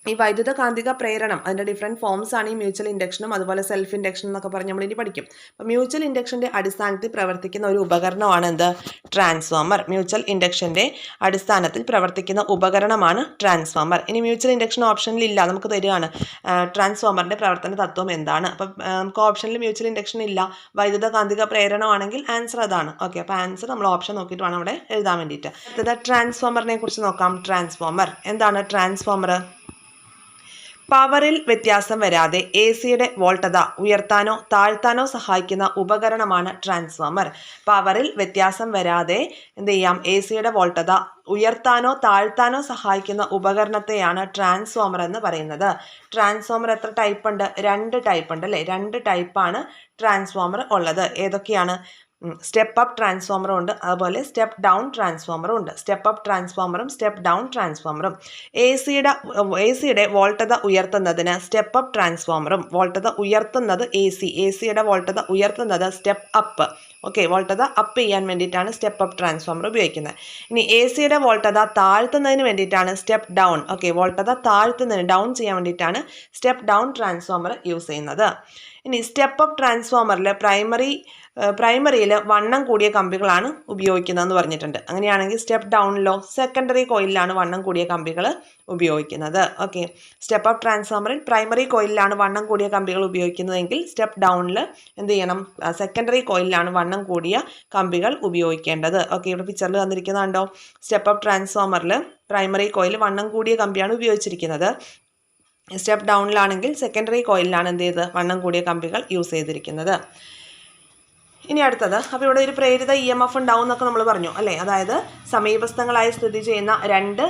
ഈ വൈദ്യുത കാന്തിക പ്രേരണം അതിൻ്റെ ഡിഫറെൻറ്റ് ഫോംസ് ആണ് ഈ മ്യൂച്വൽ ഇൻഡക്ഷനും അതുപോലെ സെൽഫ് ഇൻഡക്ഷൻ എന്നൊക്കെ പറഞ്ഞ് നമ്മൾ ഇനി പഠിക്കും. അപ്പോൾ മ്യൂച്വൽ ഇൻഡക്ഷൻ്റെ അടിസ്ഥാനത്തിൽ പ്രവർത്തിക്കുന്ന ഒരു ഉപകരണമാണ് എന്ത്? ട്രാൻസ്ഫോമർ. മ്യൂച്വൽ ഇൻഡക്ഷൻ്റെ അടിസ്ഥാനത്തിൽ പ്രവർത്തിക്കുന്ന ഉപകരണമാണ് ട്രാൻസ്ഫോമർ. ഇനി മ്യൂച്വൽ ഇൻഡക്ഷൻ ഓപ്ഷനിൽ ഇല്ല, നമുക്ക് തരികയാണ് ട്രാൻസ്ഫോമറിൻ്റെ പ്രവർത്തന തത്വം എന്താണ്. അപ്പം നമുക്ക് ഓപ്ഷനിൽ മ്യൂച്വൽ ഇൻഡക്ഷൻ ഇല്ല, വൈദ്യുത കാന്തിക പ്രേരണമാണെങ്കിൽ ആൻസർ അതാണ്. ഓക്കെ, അപ്പോൾ ആൻസർ നമ്മൾ ഓപ്ഷൻ നോക്കിയിട്ട് വേണം അവിടെ എഴുതാൻ വേണ്ടിയിട്ട്. അടുത്തത് ട്രാൻസ്ഫോമറിനെ കുറിച്ച് നോക്കാം. ട്രാൻസ്ഫോമർ എന്താണ്? ട്രാൻസ്ഫോമർ പവറിൽ വ്യത്യാസം വരാതെ AC-യുടെ വോൾട്ടത ഉയർത്താനോ താഴ്ത്താനോ സഹായിക്കുന്ന ഉപകരണമാണ് ട്രാൻസ്ഫോമർ. പവറിൽ വ്യത്യാസം വരാതെ എന്ത് ചെയ്യാം? AC-യുടെ വോൾട്ടത ഉയർത്താനോ താഴ്ത്താനോ സഹായിക്കുന്ന ഉപകരണത്തെയാണ് ട്രാൻസ്ഫോമർ എന്ന് പറയുന്നത്. ട്രാൻസ്ഫോമർ എത്ര ടൈപ്പ് ഉണ്ട്? 2 ടൈപ്പ് ഉണ്ട് അല്ലേ? 2 ടൈപ്പാണ് ട്രാൻസ്ഫോമർ ഉള്ളത്. ഏതൊക്കെയാണ്? സ്റ്റെപ്പ് അപ്പ് ട്രാൻസ്ഫോമറും ഉണ്ട്, അതുപോലെ സ്റ്റെപ്പ് ഡൗൺ ട്രാൻസ്ഫോമറും ഉണ്ട്. സ്റ്റെപ്പ് അപ്പ് ട്രാൻസ്ഫോമറും സ്റ്റെപ്പ് ഡൗൺ ട്രാൻസ്ഫോമറും. എ സിയുടെ വോൾട്ടത ഉയർത്തുന്നതിന് സ്റ്റെപ്പ് അപ്പ് ട്രാൻസ്ഫോമറും, വോൾട്ടത ഉയർത്തുന്നത് എ സിയുടെ വോൾട്ടത ഉയർത്തുന്നത് സ്റ്റെപ്പ് അപ്പ്. ഓക്കെ, വോൾട്ടത അപ്പ് ചെയ്യാൻ വേണ്ടിയിട്ടാണ് സ്റ്റെപ്പ് അപ്പ് ട്രാൻസ്ഫോമർ ഉപയോഗിക്കുന്നത്. ഇനി എ സിയുടെ വോൾട്ടത താഴ്ത്തുന്നതിന് വേണ്ടിയിട്ടാണ് സ്റ്റെപ്പ് ഡൗൺ. ഓക്കെ, വോൾട്ടത താഴ്ത്തുന്നതിന് ഡൗൺ ചെയ്യാൻ വേണ്ടിയിട്ടാണ് സ്റ്റെപ്പ് ഡൗൺ ട്രാൻസ്ഫോമർ യൂസ് ചെയ്യുന്നത്. ഇനി സ്റ്റെപ്പ് അപ്പ് ട്രാൻസ്ഫോമറിൽ പ്രൈമറിയിൽ വണ്ണം കൂടിയ കമ്പികളാണ് ഉപയോഗിക്കുന്നതെന്ന് പറഞ്ഞിട്ടുണ്ട്. അങ്ങനെയാണെങ്കിൽ സ്റ്റെപ്പ് ഡൗണിലോ സെക്കൻഡറി കോയിലിലാണ് വണ്ണം കൂടിയ കമ്പികൾ ഉപയോഗിക്കുന്നത്. ഓക്കെ, സ്റ്റെപ്പ് അപ്പ് ട്രാൻസ്ഫോമറിൽ പ്രൈമറി കോയിലിലാണ് വണ്ണം കൂടിയ കമ്പികൾ ഉപയോഗിക്കുന്നതെങ്കിൽ സ്റ്റെപ്പ് ഡൗണിൽ എന്ത് ചെയ്യണം, സെക്കൻഡറി കോയിലിലാണ് വണ്ണം കൂടിയ കമ്പികൾ ഉപയോഗിക്കേണ്ടത്. ഓക്കെ, ഇവിടെ പിക്ചറിൽ തന്നിരിക്കുന്നതുണ്ടോ, സ്റ്റെപ്പ് അപ്പ് ട്രാൻസ്ഫോമറിൽ പ്രൈമറി കോയിൽ വണ്ണം കൂടിയ കമ്പിയാണ് ഉപയോഗിച്ചിരിക്കുന്നത്. സ്റ്റെപ്പ് ഡൗണിലാണെങ്കിൽ സെക്കൻഡറി കോയിലിലാണ് എന്ത് ചെയ്ത് വണ്ണം കൂടിയ കമ്പികൾ യൂസ് ചെയ്തിരിക്കുന്നത്. ഇനി അടുത്തത്, അപ്പോൾ ഇവിടെ ഒരു പ്രേരിത EMF ഉണ്ടാവും എന്നൊക്കെ നമ്മൾ പറഞ്ഞു അല്ലേ. അതായത് സമീപസ്ഥങ്ങളായി സ്ഥിതി ചെയ്യുന്ന രണ്ട്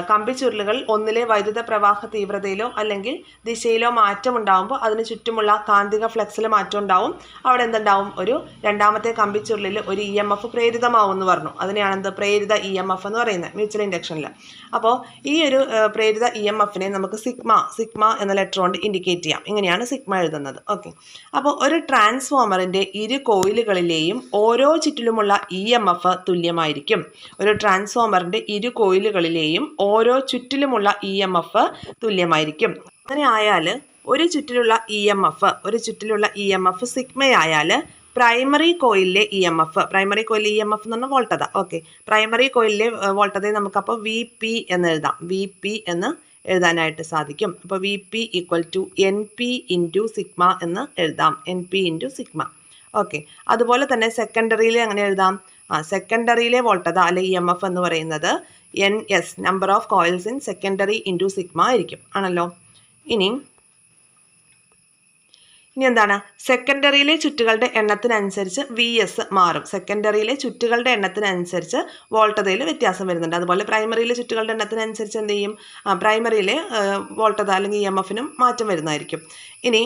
കമ്പിച്ചുരുളുകൾ ഒന്നിലെ വൈദ്യുത പ്രവാഹ തീവ്രതയിലോ അല്ലെങ്കിൽ ദിശയിലോ മാറ്റം ഉണ്ടാകുമ്പോൾ അതിന് ചുറ്റുമുള്ള കാന്തിക ഫ്ലക്സിൽ മാറ്റം ഉണ്ടാവും. അവിടെ എന്തുണ്ടാവും, ഒരു രണ്ടാമത്തെ കമ്പിച്ചുരുളിൽ ഒരു EMF പ്രേരിതമാവും എന്ന് പറഞ്ഞു. അതിനെയാണ് എന്ത് പ്രേരിത EMF എന്ന് പറയുന്നത് മ്യൂച്വൽ ഇൻഡക്ഷനിൽ. അപ്പോൾ ഈ ഒരു പ്രേരിത EMFനെ നമുക്ക് സിഗ്മ എന്ന ലെറ്റർ കൊണ്ട് ഇൻഡിക്കേറ്റ് ചെയ്യാം. ഇങ്ങനെയാണ് സിഗ്മ എഴുതുന്നത്. ഓക്കെ, അപ്പോൾ ഒരു ട്രാൻസ്ഫോമറിൻ്റെ ഇരു കോയിലുകളിലെയും ഓരോ ചുറ്റിലുമുള്ള EMF തുല്യമായിരിക്കും. ഒരു ട്രാൻസ്ഫോമറിൻ്റെ ഇരു കോയിലുകളിലെയും ഓരോ ചുറ്റിലുമുള്ള EMF തുല്യമായിരിക്കും. അങ്ങനെ ആയാൽ ഒരു ചുറ്റിലുള്ള EMF സിഗ്മയായാൽ പ്രൈമറി കോയിലിലെ EMF എന്ന് പറഞ്ഞാൽ വോൾട്ടത. ഓക്കെ, പ്രൈമറി കോയിലിലെ വോൾട്ടതയെ നമുക്കപ്പോൾ VP എന്ന് എഴുതാം. VP എന്ന് എഴുതാനായിട്ട് സാധിക്കും. അപ്പോൾ VP = NP × സിഗ്മ എന്ന് എഴുതാം. NP × sigma. ഓക്കെ, അതുപോലെ തന്നെ സെക്കൻഡറിയിലെ അങ്ങനെ എഴുതാം. സെക്കൻഡറിയിലെ വോൾട്ടത അല്ലെ EMF എന്ന് പറയുന്നത് NS, number of coils in secondary × sigma ആയിരിക്കും ആണല്ലോ. ഇനി എന്താണ്, സെക്കൻഡറിയിലെ ചുറ്റുകളുടെ എണ്ണത്തിനനുസരിച്ച് VS മാറും. സെക്കൻഡറിയിലെ ചുറ്റുകളുടെ എണ്ണത്തിനനുസരിച്ച് വോൾട്ടതയിൽ വ്യത്യാസം വരുന്നുണ്ട്. അതുപോലെ പ്രൈമറിയിലെ ചുറ്റുകളുടെ എണ്ണത്തിനനുസരിച്ച് എന്ത് ചെയ്യും, പ്രൈമറിയിലെ വോൾട്ടത അല്ലെങ്കിൽ EMFനും മാറ്റം വരുന്നതായിരിക്കും. ഇനി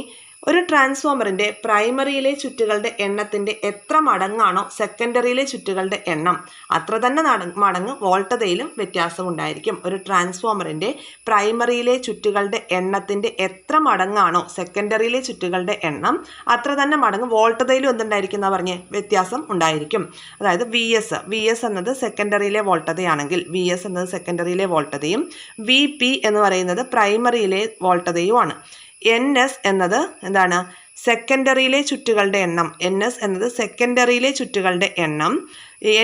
ഒരു ട്രാൻസ്ഫോമറിൻ്റെ പ്രൈമറിയിലെ ചുറ്റുകളുടെ എണ്ണത്തിൻ്റെ എത്ര മടങ്ങാണോ സെക്കൻഡറിയിലെ ചുറ്റുകളുടെ എണ്ണം, അത്ര തന്നെ മടങ്ങ് വോൾട്ടതയിലും വ്യത്യാസം ഉണ്ടായിരിക്കും. ഒരു ട്രാൻസ്ഫോമറിൻ്റെ പ്രൈമറിയിലെ ചുറ്റുകളുടെ എണ്ണത്തിൻ്റെ എത്ര മടങ്ങാണോ സെക്കൻഡറിയിലെ ചുറ്റുകളുടെ എണ്ണം, അത്ര തന്നെ മടങ്ങ് വോൾട്ടതയിലും എന്തുണ്ടായിരിക്കും എന്നാ പറഞ്ഞ് വ്യത്യാസം ഉണ്ടായിരിക്കും. അതായത് VS എന്നത് സെക്കൻഡറിയിലെ വോൾട്ടതയാണെങ്കിൽ VS എന്നത് സെക്കൻഡറിയിലെ വോൾട്ടതയും VP എന്ന് പറയുന്നത് പ്രൈമറിയിലെ വോൾട്ടതയുമാണ്. NS എന്നത് എന്താണ്, സെക്കൻഡറിയിലെ ചുറ്റുകളുടെ എണ്ണം. NS എന്നത് സെക്കൻഡറിയിലെ ചുറ്റുകളുടെ എണ്ണം.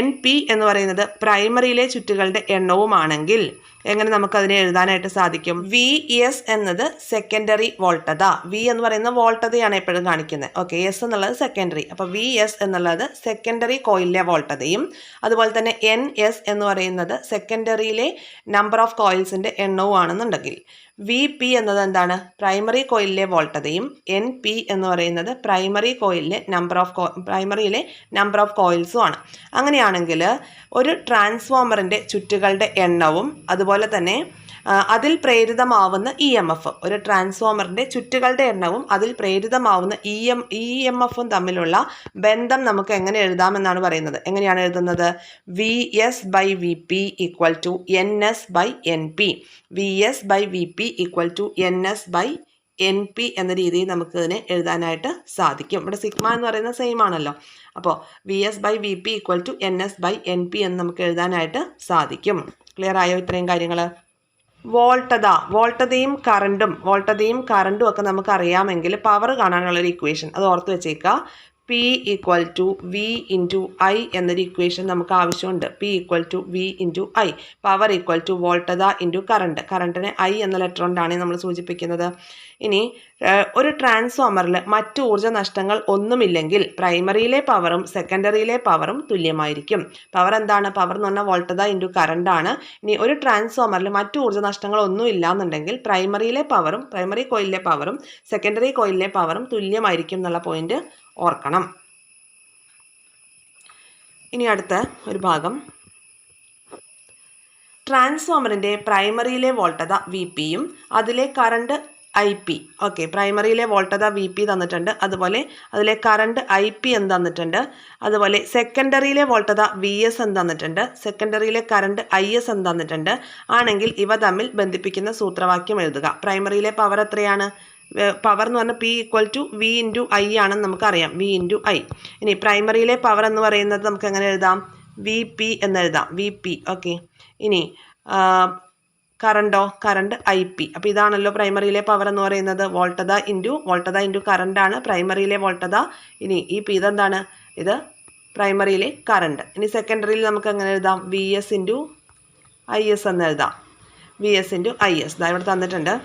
NP എന്ന് പറയുന്നത് പ്രൈമറിയിലെ ചുറ്റുകളുടെ എണ്ണവുമാണെങ്കിൽ എങ്ങനെ നമുക്കതിനെ എഴുതാനായിട്ട് സാധിക്കും, VS എന്നത് സെക്കൻഡറി വോൾട്ടത. V എന്ന് പറയുന്ന വോൾട്ടതയാണ് എപ്പോഴും കാണിക്കുന്നത്. ഓക്കെ, S എന്നുള്ളത് സെക്കൻഡറി. അപ്പോൾ VS എന്നുള്ളത് സെക്കൻഡറി കോയിലിലെ വോൾട്ടതയും അതുപോലെ തന്നെ NS എന്ന് പറയുന്നത് സെക്കൻഡറിയിലെ നമ്പർ ഓഫ് കോയിൽസിൻ്റെ എണ്ണവുമാണെന്നുണ്ടെങ്കിൽ VP എന്നത് എന്താണ്, പ്രൈമറി കോയിലിലെ വോൾട്ടതയും NP എന്ന് പറയുന്നത് പ്രൈമറിയിലെ നമ്പർ ഓഫ് കോയിൽസും ആണ്. അങ്ങനെയാണെങ്കിൽ ഒരു ട്രാൻസ്ഫോമറിൻ്റെ ചുറ്റുകളുടെ എണ്ണവും അതുപോലെ തന്നെ അതിൽ പ്രേരിതമാവുന്ന EMF, ഒരു ട്രാൻസ്ഫോമറിൻ്റെ ചുറ്റുകളുടെ എണ്ണവും അതിൽ പ്രേരിതമാവുന്ന EMFും തമ്മിലുള്ള ബന്ധം നമുക്ക് എങ്ങനെ എഴുതാമെന്നാണ് പറയുന്നത്. എങ്ങനെയാണ് എഴുതുന്നത്, VS/VP = NS/NP. VS/VP = NS/NP എന്ന രീതിയിൽ നമുക്ക് ഇതിനെ എഴുതാനായിട്ട് സാധിക്കും. ഇവിടെ സിഗ്മ എന്ന് പറയുന്നത് സെയിം ആണല്ലോ. അപ്പോൾ VS/VP = NS/NP എന്ന് നമുക്ക് എഴുതാനായിട്ട് സാധിക്കും. ക്ലിയർ ആയോ ഇത്രയും കാര്യങ്ങൾ? വോൾട്ടതയും കറണ്ടും ഒക്കെ നമുക്ക് അറിയാമെങ്കിൽ പവർ കാണാനുള്ളൊരു ഇക്വേഷൻ അത് ഓർത്ത് വെച്ചേക്കുക. P = V × I എന്നൊരു ഇക്വേഷൻ നമുക്ക് ആവശ്യമുണ്ട്. P = V × I. പവർ = വോൾട്ടത × കറണ്ട്. കറണ്ടിനെ I എന്ന ലെറ്റർ കൊണ്ടാണ് നമ്മൾ സൂചിപ്പിക്കുന്നത്. ഇനി ഒരു ട്രാൻസ്ഫോമറിൽ മറ്റ് ഊർജ്ജ നഷ്ടങ്ങൾ ഒന്നുമില്ലെങ്കിൽ പ്രൈമറിയിലെ പവറും സെക്കൻഡറിയിലെ പവറും തുല്യമായിരിക്കും. പവർ എന്താണ്, പവർ എന്ന് പറഞ്ഞാൽ വോൾട്ടത × കറണ്ടാണ്. ഇനി ഒരു ട്രാൻസ്ഫോമറിൽ മറ്റ് ഊർജ്ജ നഷ്ടങ്ങൾ ഒന്നും ഇല്ലാന്നുണ്ടെങ്കിൽ പ്രൈമറി കോയിലിലെ പവറും സെക്കൻഡറി കോയിലിലെ പവറും തുല്യമായിരിക്കും എന്നുള്ള പോയിന്റ് ഓർക്കണം. ഇനി അടുത്ത ഒരു ഭാഗം, ട്രാൻസ്ഫോമറിൻ്റെ പ്രൈമറിയിലെ വോൾട്ടത VPയും അതിലെ കറണ്ട് IP. ഓക്കെ, പ്രൈമറിയിലെ വോൾട്ടത VP തന്നിട്ടുണ്ട്. അതുപോലെ അതിലെ കറണ്ട് IP എന്ന് തന്നിട്ടുണ്ട്. അതുപോലെ സെക്കൻഡറിയിലെ വോൾട്ടത VS എന്ന് തന്നിട്ടുണ്ട്. സെക്കൻഡറിയിലെ കറണ്ട് IS എന്ന് തന്നിട്ടുണ്ട്. ആണെങ്കിൽ ഇവ തമ്മിൽ ബന്ധിപ്പിക്കുന്ന സൂത്രവാക്യം എഴുതുക. പ്രൈമറിയിലെ പവർ എത്രയാണ്? പവർ എന്ന് പറഞ്ഞാൽ P = V × I ആണെന്ന് നമുക്കറിയാം. V × I. ഇനി പ്രൈമറിയിലെ പവർ എന്ന് പറയുന്നത് നമുക്ക് എങ്ങനെ എഴുതാം? VP എന്ന് എഴുതാം. VP. ഓക്കെ, ഇനി കറണ്ടോ? Current IP. അപ്പോൾ ഇതാണല്ലോ പ്രൈമറിയിലെ പവർ എന്ന് പറയുന്നത്. വോൾട്ടത ഇൻറ്റു കറണ്ട് ആണ് പ്രൈമറിയിലെ വോൾട്ടത. ഇനി ഈ P ഇതെന്താണ്? ഇത് പ്രൈമറിയിലെ കറണ്ട്. ഇനി സെക്കൻഡറിയിൽ നമുക്ക് എങ്ങനെ എഴുതാം? VS × IS എന്ന് എഴുതാം. VS × IS ഇതാ ഇവിടെ തന്നിട്ടുണ്ട്.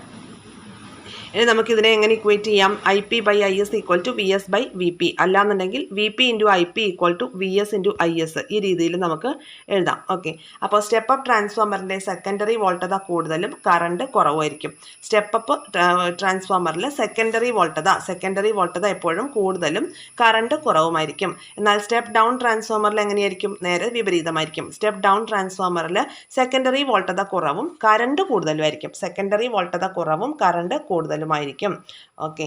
ഇനി നമുക്കിതിനെ എങ്ങനെ ഇക്വേറ്റ് ചെയ്യാം? IP/IS = VS/VP. അല്ലാന്നുണ്ടെങ്കിൽ VP × IP = VS × IS. ഈ രീതിയിൽ നമുക്ക് എഴുതാം. ഓക്കെ, അപ്പോൾ സ്റ്റെപ്പ് അപ്പ് ട്രാൻസ്ഫോമറിൻ്റെ സെക്കൻഡറി വോൾട്ടത കൂടുതലും കറണ്ട് കുറവായിരിക്കും. സ്റ്റെപ്പ് അപ്പ് ട്രാൻസ്ഫോമറിൽ സെക്കൻഡറി വോൾട്ടത എപ്പോഴും കൂടുതലും കറണ്ട് കുറവുമായിരിക്കും. എന്നാൽ സ്റ്റെപ്പ് ഡൗൺ ട്രാൻസ്ഫോമറിൽ എങ്ങനെയായിരിക്കും? നേരെ വിപരീതമായിരിക്കും. സ്റ്റെപ്പ് ഡൗൺ ട്രാൻസ്ഫോമറിൽ സെക്കൻഡറി വോൾട്ടത കുറവും കറണ്ട് കൂടുതലുമായിരിക്കും. സെക്കൻഡറി വോൾട്ടത കുറവും കറണ്ട് കൂടുതലുമായിരിക്കും. ഓക്കെ,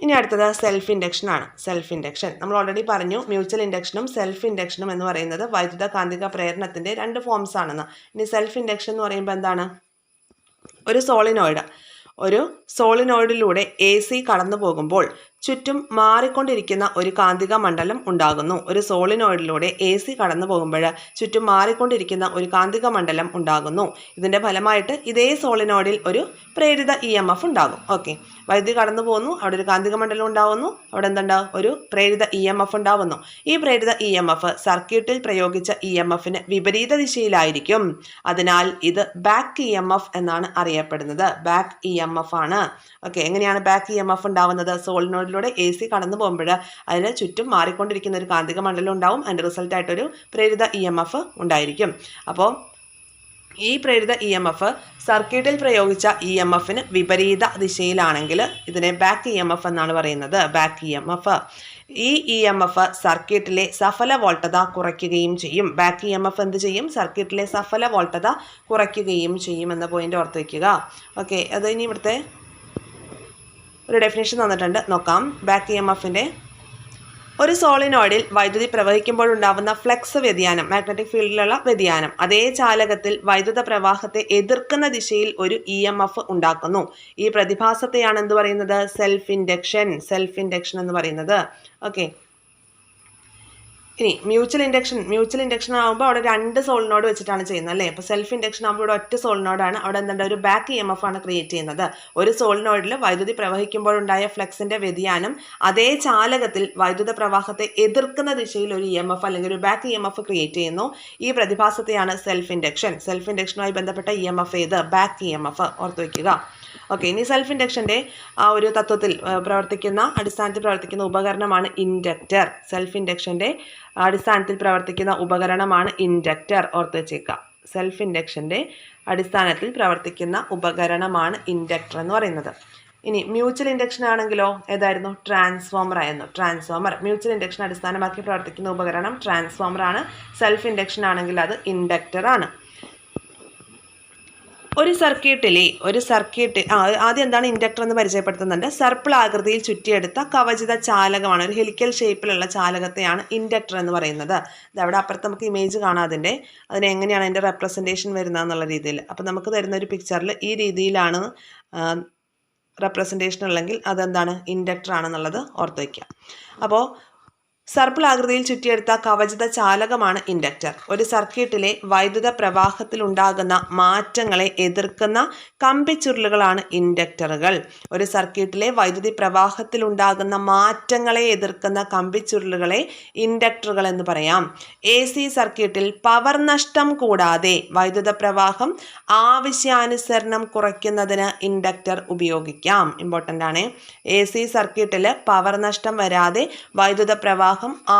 ഇനി അടുത്തത് സെൽഫ് ഇൻഡക്ഷൻ ആണ്. സെൽഫ് ഇൻഡക്ഷൻ നമ്മൾ ഓൾറെഡി പറഞ്ഞു. മ്യൂച്വൽ ഇൻഡക്ഷനും സെൽഫ് ഇൻഡക്ഷനും എന്ന് പറയുന്നത് വൈദ്യുത കാന്തിക പ്രേരണത്തിൻ്റെ 2 ഫോംസ് ആണെന്ന്. ഇനി സെൽഫ് ഇൻഡക്ഷൻ എന്ന് പറയുമ്പോൾ എന്താണ്? ഒരു സോളിനോയിഡിലൂടെ AC കടന്നു പോകുമ്പോൾ ചുറ്റും മാറിക്കൊണ്ടിരിക്കുന്ന ഒരു കാന്തിക മണ്ഡലം ഉണ്ടാകുന്നു. ഒരു സോളിനോയിഡിലൂടെ AC കടന്നു പോകുമ്പോൾ ചുറ്റും മാറിക്കൊണ്ടിരിക്കുന്ന ഒരു കാന്തിക മണ്ഡലം ഉണ്ടാകുന്നു. ഇതിൻ്റെ ഫലമായിട്ട് ഇതേ സോളിനോയിഡിൽ ഒരു പ്രേരിത EMF ഉണ്ടാകും. ഓക്കെ, വൈദ്യുതി കടന്നു പോകുന്നു, അവിടെ ഒരു കാന്തിക മണ്ഡലം ഉണ്ടാകുന്നു, അവിടെ എന്തുണ്ടാവും? ഒരു പ്രേരിത EMF ഉണ്ടാകുന്നു. ഈ പ്രേരിത EMF സർക്യൂട്ടിൽ പ്രയോഗിച്ച EMFന് വിപരീത ദിശയിലായിരിക്കും. അതിനാൽ ഇത് ബാക്ക് EMF എന്നാണ് അറിയപ്പെടുന്നത്. ബാക്ക് EMF ആണ്. ഓക്കെ, എങ്ങനെയാണ് ബാക്ക് EMF ഉണ്ടാവുന്നത്? സോളിനോയിഡിലൂടെ AC കടന്നു പോകുമ്പോൾ അതിന് ചുറ്റും മാറിക്കൊണ്ടിരിക്കുന്ന ഒരു കാന്തിക മണ്ഡലം ഉണ്ടാവും. അതിൻ്റെ റിസൾട്ടായിട്ടൊരു പ്രേരിത EMF ഉണ്ടായിരിക്കും. അപ്പോൾ ഈ പ്രേരിത EMF സർക്യൂട്ടിൽ പ്രയോഗിച്ച EMFന് വിപരീത ദിശയിലാണെങ്കിൽ ഇതിനെ ബാക്ക് EMF എന്നാണ് പറയുന്നത്. Back EMF. ഈ EMF സർക്യൂട്ടിലെ സഫല വോൾട്ടത കുറയ്ക്കുകയും ചെയ്യും. ബാക്ക് EMF എന്ത് ചെയ്യും? സർക്യൂട്ടിലെ സഫല വോൾട്ടത കുറയ്ക്കുകയും ചെയ്യും എന്ന പോയിന്റ് ഓർത്ത് വയ്ക്കുക. ഓക്കെ, അത് ഇനി ഇവിടുത്തെ ഒരു ഡെഫിനേഷൻ തന്നിട്ടുണ്ട്, നോക്കാം. ബാക്ക് EMFൻ്റെ ഒരു സോളിനോയിഡിൽ വൈദ്യുതി പ്രവഹിക്കുമ്പോഴുണ്ടാവുന്ന ഫ്ലക്സ് വ്യതിയാനം, മാഗ്നറ്റിക് ഫീൽഡിലുള്ള വ്യതിയാനം, അതേ ചാലകത്തിൽ വൈദ്യുത പ്രവാഹത്തെ എതിർക്കുന്ന ദിശയിൽ ഒരു EMF ഉണ്ടാക്കുന്നു. ഈ പ്രതിഭാസത്തെയാണ് എന്ത് പറയുന്നത്? സെൽഫ് ഇൻഡക്ഷൻ എന്ന് പറയുന്നത്. ഓക്കെ, ഇനി മ്യൂച്വൽ ഇൻഡക്ഷൻ ആകുമ്പോൾ അവിടെ 2 സോളിനോഡ് വെച്ചിട്ടാണ് ചെയ്യുന്നത് അല്ലേ? അപ്പോൾ സെൽഫ് ഇൻഡക്ഷൻ ആകുമ്പോൾ ഇവിടെ ഒറ്റ സോളിനോഡാണ്. അവിടെ എന്തുണ്ട്? ഒരു ബാക്ക് EMF ആണ് ക്രിയേറ്റ് ചെയ്യുന്നത്. ഒരു സോളിനോഡിൽ വൈദ്യുതി പ്രവഹിക്കുമ്പോഴുണ്ടായ ഫ്ലക്സിൻ്റെ വ്യതിയാനം അതേ ചാലകത്തിൽ വൈദ്യുത പ്രവാഹത്തെ എതിർക്കുന്ന ദിശയിൽ ഒരു EMF അല്ലെങ്കിൽ ഒരു ബാക്ക് EMF ക്രിയേറ്റ് ചെയ്യുന്നു. ഈ പ്രതിഭാസത്തെയാണ് സെൽഫ് ഇൻഡക്ഷനുമായി ബന്ധപ്പെട്ട EMF ഏത്? Back EMF. ഓർത്ത് വയ്ക്കുക. ഓക്കെ, ഇനി സെൽഫ് ഇൻഡക്ഷൻ്റെ ആ ഒരു തത്വത്തിൽ അടിസ്ഥാനത്തിൽ പ്രവർത്തിക്കുന്ന ഉപകരണമാണ് ഇൻഡക്റ്റർ. സെൽഫ് ഇൻഡക്ഷൻ്റെ അടിസ്ഥാനത്തിൽ പ്രവർത്തിക്കുന്ന ഉപകരണമാണ് ഇൻഡക്റ്റർ. ഓർത്ത് വെച്ചേക്കുക. സെൽഫ് ഇൻഡക്ഷൻ്റെ അടിസ്ഥാനത്തിൽ പ്രവർത്തിക്കുന്ന ഉപകരണമാണ് ഇൻഡക്റ്റർ എന്ന് പറയുന്നത്. ഇനി മ്യൂച്വൽ ഇൻഡക്ഷൻ ആണെങ്കിലോ ഏതായിരുന്നു? ട്രാൻസ്ഫോമർ ആയിരുന്നു. മ്യൂച്വൽ ഇൻഡക്ഷൻ അടിസ്ഥാനമാക്കി പ്രവർത്തിക്കുന്ന ഉപകരണം ട്രാൻസ്ഫോമർ ആണ്. സെൽഫ് ഇൻഡക്ഷൻ ആണെങ്കിൽ അത് ഇൻഡക്റ്റർ ആണ്. ഒരു സർക്യൂട്ട് ആദ്യം എന്താണ് ഇൻഡക്ടർ എന്ന് പരിചയപ്പെടുത്തുന്നുണ്ട്. സർപ്പിൾ ആകൃതിയിൽ ചുറ്റിയെടുത്ത കവചിത ചാലകമാണ്. ഒരു ഹെലിക്കൽ ഷേപ്പിലുള്ള ചാലകത്തെയാണ് ഇൻഡക്ടർ എന്ന് പറയുന്നത്. ഇതവിടെ അപ്പുറത്ത് നമുക്ക് ഇമേജ് കാണാം. അതിന് എങ്ങനെയാണ് അതിൻ്റെ റെപ്രസെൻറ്റേഷൻ വരുന്നത് എന്നുള്ള രീതിയിൽ. അപ്പോൾ നമുക്ക് തരുന്ന ഒരു പിക്ചറിൽ ഈ രീതിയിലാണ് റെപ്രസെൻറ്റേഷൻ ഉള്ളെങ്കിൽ അതെന്താണ്? ഇൻഡക്ടർ ആണെന്നുള്ളത് ഓർത്ത് വയ്ക്കുക. അപ്പോൾ സർപ്പിൾ ആകൃതിയിൽ ചുറ്റിയെടുത്ത കവചിത ചാലകമാണ് ഇൻഡക്റ്റർ. ഒരു സർക്യൂട്ടിലെ വൈദ്യുത പ്രവാഹത്തിലുണ്ടാകുന്ന മാറ്റങ്ങളെ എതിർക്കുന്ന കമ്പിച്ചുരുളുകളാണ് ഇൻഡക്ടറുകൾ. ഒരു സർക്യൂട്ടിലെ വൈദ്യുതി പ്രവാഹത്തിലുണ്ടാകുന്ന മാറ്റങ്ങളെ എതിർക്കുന്ന കമ്പിച്ചുരുളുകളെ ഇൻഡക്ടറുകൾ എന്ന് പറയാം. AC സർക്യൂട്ടിൽ പവർ നഷ്ടം കൂടാതെ വൈദ്യുത പ്രവാഹം ആവശ്യാനുസരണം കുറയ്ക്കുന്നതിന് ഇൻഡക്ടർ ഉപയോഗിക്കാം. ഇമ്പോർട്ടൻ്റ് ആണ്. AC സർക്യൂട്ടിൽ പവർ നഷ്ടം വരാതെ വൈദ്യുത പ്രവാഹം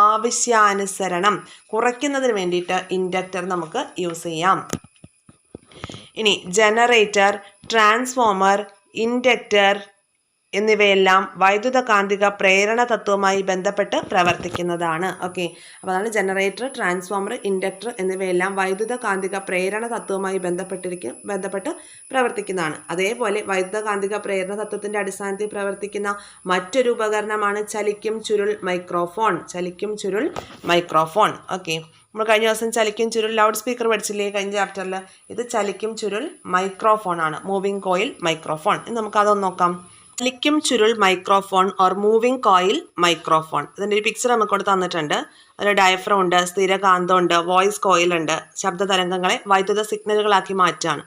ആവശ്യാനുസരണം കുറയ്ക്കുന്നതിന് വേണ്ടിയിട്ട് ഇൻഡക്ടർ നമുക്ക് യൂസ് ചെയ്യാം. ഇനി ജനറേറ്റർ, ട്രാൻസ്ഫോമർ, ഇൻഡക്ടർ, എന്നിവയെല്ലാം വൈദ്യുതകാന്തിക പ്രേരണ തത്വവുമായി ബന്ധപ്പെട്ട് പ്രവർത്തിക്കുന്നതാണ്. ഓക്കെ, അപ്പോൾ അതാണ് ജനറേറ്റർ, ട്രാൻസ്ഫോമർ, ഇൻഡക്ടർ എന്നിവയെല്ലാം വൈദ്യുതകാന്തിക പ്രേരണ തത്വവുമായി ബന്ധപ്പെട്ട് പ്രവർത്തിക്കുന്നതാണ്. അതേപോലെ വൈദ്യുതകാന്തിക പ്രേരണ തത്വത്തിൻ്റെ അടിസ്ഥാനത്തിൽ പ്രവർത്തിക്കുന്ന മറ്റൊരു ഉപകരണമാണ് ചലിക്കും ചുരുൾ മൈക്രോഫോൺ. ചലിക്കും ചുരുൾ മൈക്രോഫോൺ. ഓക്കെ, നമ്മൾ കഴിഞ്ഞ ദിവസം ചലിക്കും ചുരുൾ ലൗഡ് സ്പീക്കർ പഠിച്ചില്ലേ കഴിഞ്ഞ ചാപ്റ്ററിൽ? ഇത് ചലിക്കും ചുരുൾ മൈക്രോഫോൺ ആണ്, മൂവിങ് കോയിൽ മൈക്രോഫോൺ. ഇനി നമുക്കതൊന്ന് നോക്കാം. ചലിക്കും ചുരുൾ microphone or moving coil microphone. ഇതിൻ്റെ ഒരു പിക്ചർ നമുക്കിവിടെ തന്നിട്ടുണ്ട്. അതിൽ ഡയഫ്രം ഉണ്ട്, സ്ഥിരകാന്തം ഉണ്ട്, വോയിസ് കോയിൽ ഉണ്ട്. ശബ്ദ തരംഗങ്ങളെ വൈദ്യുത സിഗ്നലുകളാക്കി മാറ്റാണ്.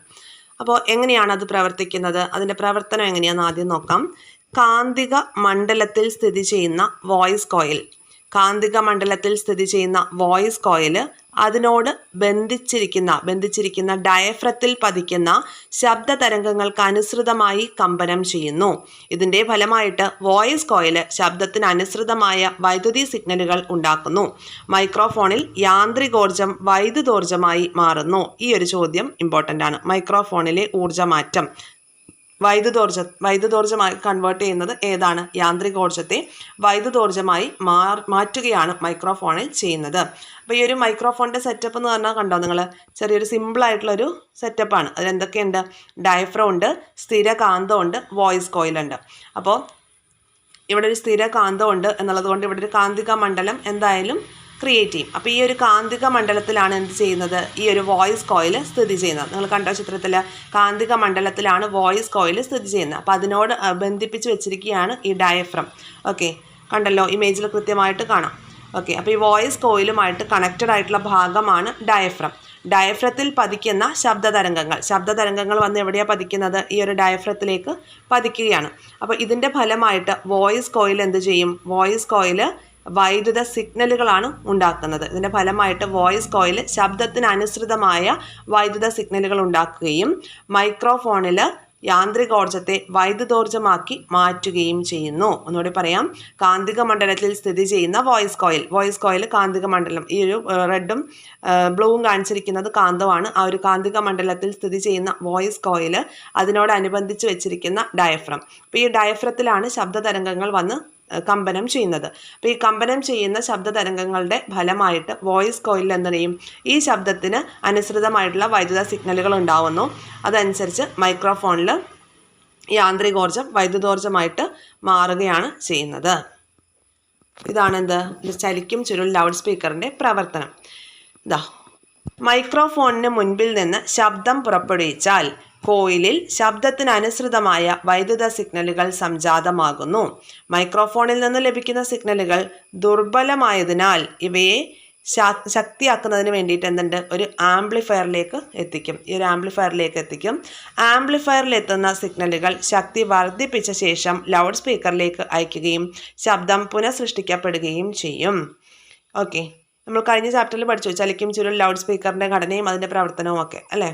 അപ്പോൾ എങ്ങനെയാണ് അത് പ്രവർത്തിക്കുന്നത്? അതിൻ്റെ പ്രവർത്തനം എങ്ങനെയാണെന്ന് ആദ്യം നോക്കാം. കാന്തിക മണ്ഡലത്തിൽ സ്ഥിതി ചെയ്യുന്ന വോയിസ് കോയിൽ. കാന്തിക മണ്ഡലത്തിൽ സ്ഥിതി ചെയ്യുന്ന വോയിസ് കോയിൽ അതിനോട് ബന്ധിച്ചിരിക്കുന്ന ഡയഫ്രത്തിൽ പതിക്കുന്ന ശബ്ദ തരംഗങ്ങൾക്ക് അനുസൃതമായി കമ്പനം ചെയ്യുന്നു. ഇതിൻ്റെ ഫലമായിട്ട് വോയിസ് കോയിൽ ശബ്ദത്തിന് അനുസൃതമായ വൈദ്യുതി സിഗ്നലുകൾ ഉണ്ടാക്കുന്നു. മൈക്രോഫോണിൽ യാന്ത്രികോർജം വൈദ്യുതോർജമായി മാറുന്നു. ഈ ഒരു ചോദ്യം ഇമ്പോർട്ടൻ്റ് ആണ്. മൈക്രോഫോണിലെ ഊർജ്ജമാറ്റം വൈദ്യുതോർജ്ജമായി കൺവേർട്ട് ചെയ്യുന്നത് ഏതാണ്? യാന്ത്രികോർജ്ജത്തെ വൈദ്യുതോർജ്ജമായി മാറ്റുകയാണ് മൈക്രോഫോണിൽ ചെയ്യുന്നത്. അപ്പോൾ ഈ ഒരു മൈക്രോഫോണിൻ്റെ സെറ്റപ്പ് എന്ന് പറഞ്ഞാൽ കണ്ടോ നിങ്ങൾ? ചെറിയൊരു സിമ്പിളായിട്ടുള്ളൊരു സെറ്റപ്പാണ്. അതിലെന്തൊക്കെയുണ്ട്? ഡയഫ്രം ഉണ്ട്, സ്ഥിരകാന്തം ഉണ്ട്, വോയിസ് കോയിലുണ്ട്. അപ്പോൾ ഇവിടെ ഒരു സ്ഥിരകാന്തം ഉണ്ട് എന്നുള്ളത് കൊണ്ട് ഇവിടെ ഒരു കാന്തിക മണ്ഡലം എന്തായാലും ക്രിയേറ്റ് ചെയ്യും. അപ്പോൾ ഈ ഒരു കാന്തിക മണ്ഡലത്തിലാണ് എന്ത് ചെയ്യുന്നത്? ഈ ഒരു വോയിസ് കോയിൽ സ്ഥിതി ചെയ്യുന്നത്. നിങ്ങൾ കണ്ട ചിത്രത്തിൽ കാന്തിക മണ്ഡലത്തിലാണ് വോയിസ് കോയിൽ സ്ഥിതി ചെയ്യുന്നത്. അപ്പോൾ അതിനോട് ബന്ധിപ്പിച്ച് വെച്ചിരിക്കുകയാണ് ഈ ഡയഫ്രം. ഓക്കെ, കണ്ടല്ലോ, ഇമേജിൽ കൃത്യമായിട്ട് കാണാം. ഓക്കെ, അപ്പോൾ ഈ വോയിസ് കോയിലുമായിട്ട് കണക്റ്റഡ് ആയിട്ടുള്ള ഭാഗമാണ് ഡയഫ്രം. ഡയഫ്രത്തിൽ പതിക്കുന്ന ശബ്ദതരംഗങ്ങൾ വന്ന് എവിടെയാണ് പതിക്കുന്നത്? ഈ ഒരു ഡയഫ്രത്തിലേക്ക് പതിക്കുകയാണ്. അപ്പോൾ ഇതിൻ്റെ ഫലമായിട്ട് വോയിസ് കോയിൽ എന്ത് ചെയ്യും? വോയിസ് കോയിൽ വൈദ്യുത സിഗ്നലുകളാണ് ഉണ്ടാക്കുന്നത്. ഇതിൻ്റെ ഫലമായിട്ട് വോയിസ് കോയിൽ ശബ്ദത്തിന് അനുസൃതമായ വൈദ്യുത സിഗ്നലുകൾ ഉണ്ടാക്കുകയും മൈക്രോഫോണിൽ യാന്ത്രികോർജ്ജത്തെ വൈദ്യുതോർജ്ജമാക്കി മാറ്റുകയും ചെയ്യുന്നു. ഒന്നുകൂടി പറയാം. കാന്തിക മണ്ഡലത്തിൽ സ്ഥിതി ചെയ്യുന്ന വോയിസ് കോയിൽ കാന്തിക മണ്ഡലം, ഈ ഒരു റെഡും ബ്ലൂവും കാണിച്ചിരിക്കുന്നത് കാന്തമാണ്. ആ ഒരു കാന്തിക മണ്ഡലത്തിൽ സ്ഥിതി ചെയ്യുന്ന വോയിസ് കോയിൽ അതിനോടനുബന്ധിച്ച് വെച്ചിരിക്കുന്ന ഡയഫ്രം. അപ്പോൾ ഈ ഡയഫ്രത്തിലാണ് ശബ്ദതരംഗങ്ങൾ വന്ന് കമ്പനം ചെയ്യുന്നത്. അപ്പോൾ ഈ കമ്പനം ചെയ്യുന്ന ശബ്ദതരംഗങ്ങളുടെ ഫലമായിട്ട് വോയിസ് കോയിലിൽ എന്ത് ചെയ്യും? ഈ ശബ്ദത്തിന് അനുസൃതമായിട്ടുള്ള വൈദ്യുത സിഗ്നലുകൾ ഉണ്ടാവുന്നു. അതനുസരിച്ച് മൈക്രോഫോണിൽ യാന്ത്രികോർജ്ജം വൈദ്യുതോർജ്ജമായിട്ട് മാറുകയാണ് ചെയ്യുന്നത്. ഇതാണെന്ത്? ചലിക്കും ചുരുൾ ലൗഡ് സ്പീക്കറിൻ്റെ പ്രവർത്തനം. മൈക്രോഫോണിന് മുൻപിൽ നിന്ന് ശബ്ദം പുറപ്പെടുവിച്ചാൽ കോയിലിൽ ശബ്ദത്തിനനുസൃതമായ വൈദ്യുത സിഗ്നലുകൾ സംജാതമാകുന്നു. മൈക്രോഫോണിൽ നിന്ന് ലഭിക്കുന്ന സിഗ്നലുകൾ ദുർബലമായതിനാൽ ഇവയെ ശക്തിയാക്കുന്നതിന് വേണ്ടിയിട്ട് എന്തുണ്ട്? ഒരു ആംപ്ലിഫയറിലേക്ക് എത്തിക്കും. ഈ ഒരു ആംപ്ലിഫയറിലേക്ക് എത്തിക്കും. ആംപ്ലിഫയറിലെത്തുന്ന സിഗ്നലുകൾ ശക്തി വർദ്ധിപ്പിച്ച ശേഷം ലൗഡ് സ്പീക്കറിലേക്ക് അയക്കുകയും ശബ്ദം പുനഃസൃഷ്ടിക്കപ്പെടുകയും ചെയ്യും. ഓക്കെ, നമ്മൾ കഴിഞ്ഞ ചാപ്റ്ററിൽ പഠിച്ചു ചലിക്കും ചുരുൾ ലൗഡ് സ്പീക്കറിൻ്റെ ഘടനയും അതിൻ്റെ പ്രവർത്തനവും ഒക്കെ അല്ലേ?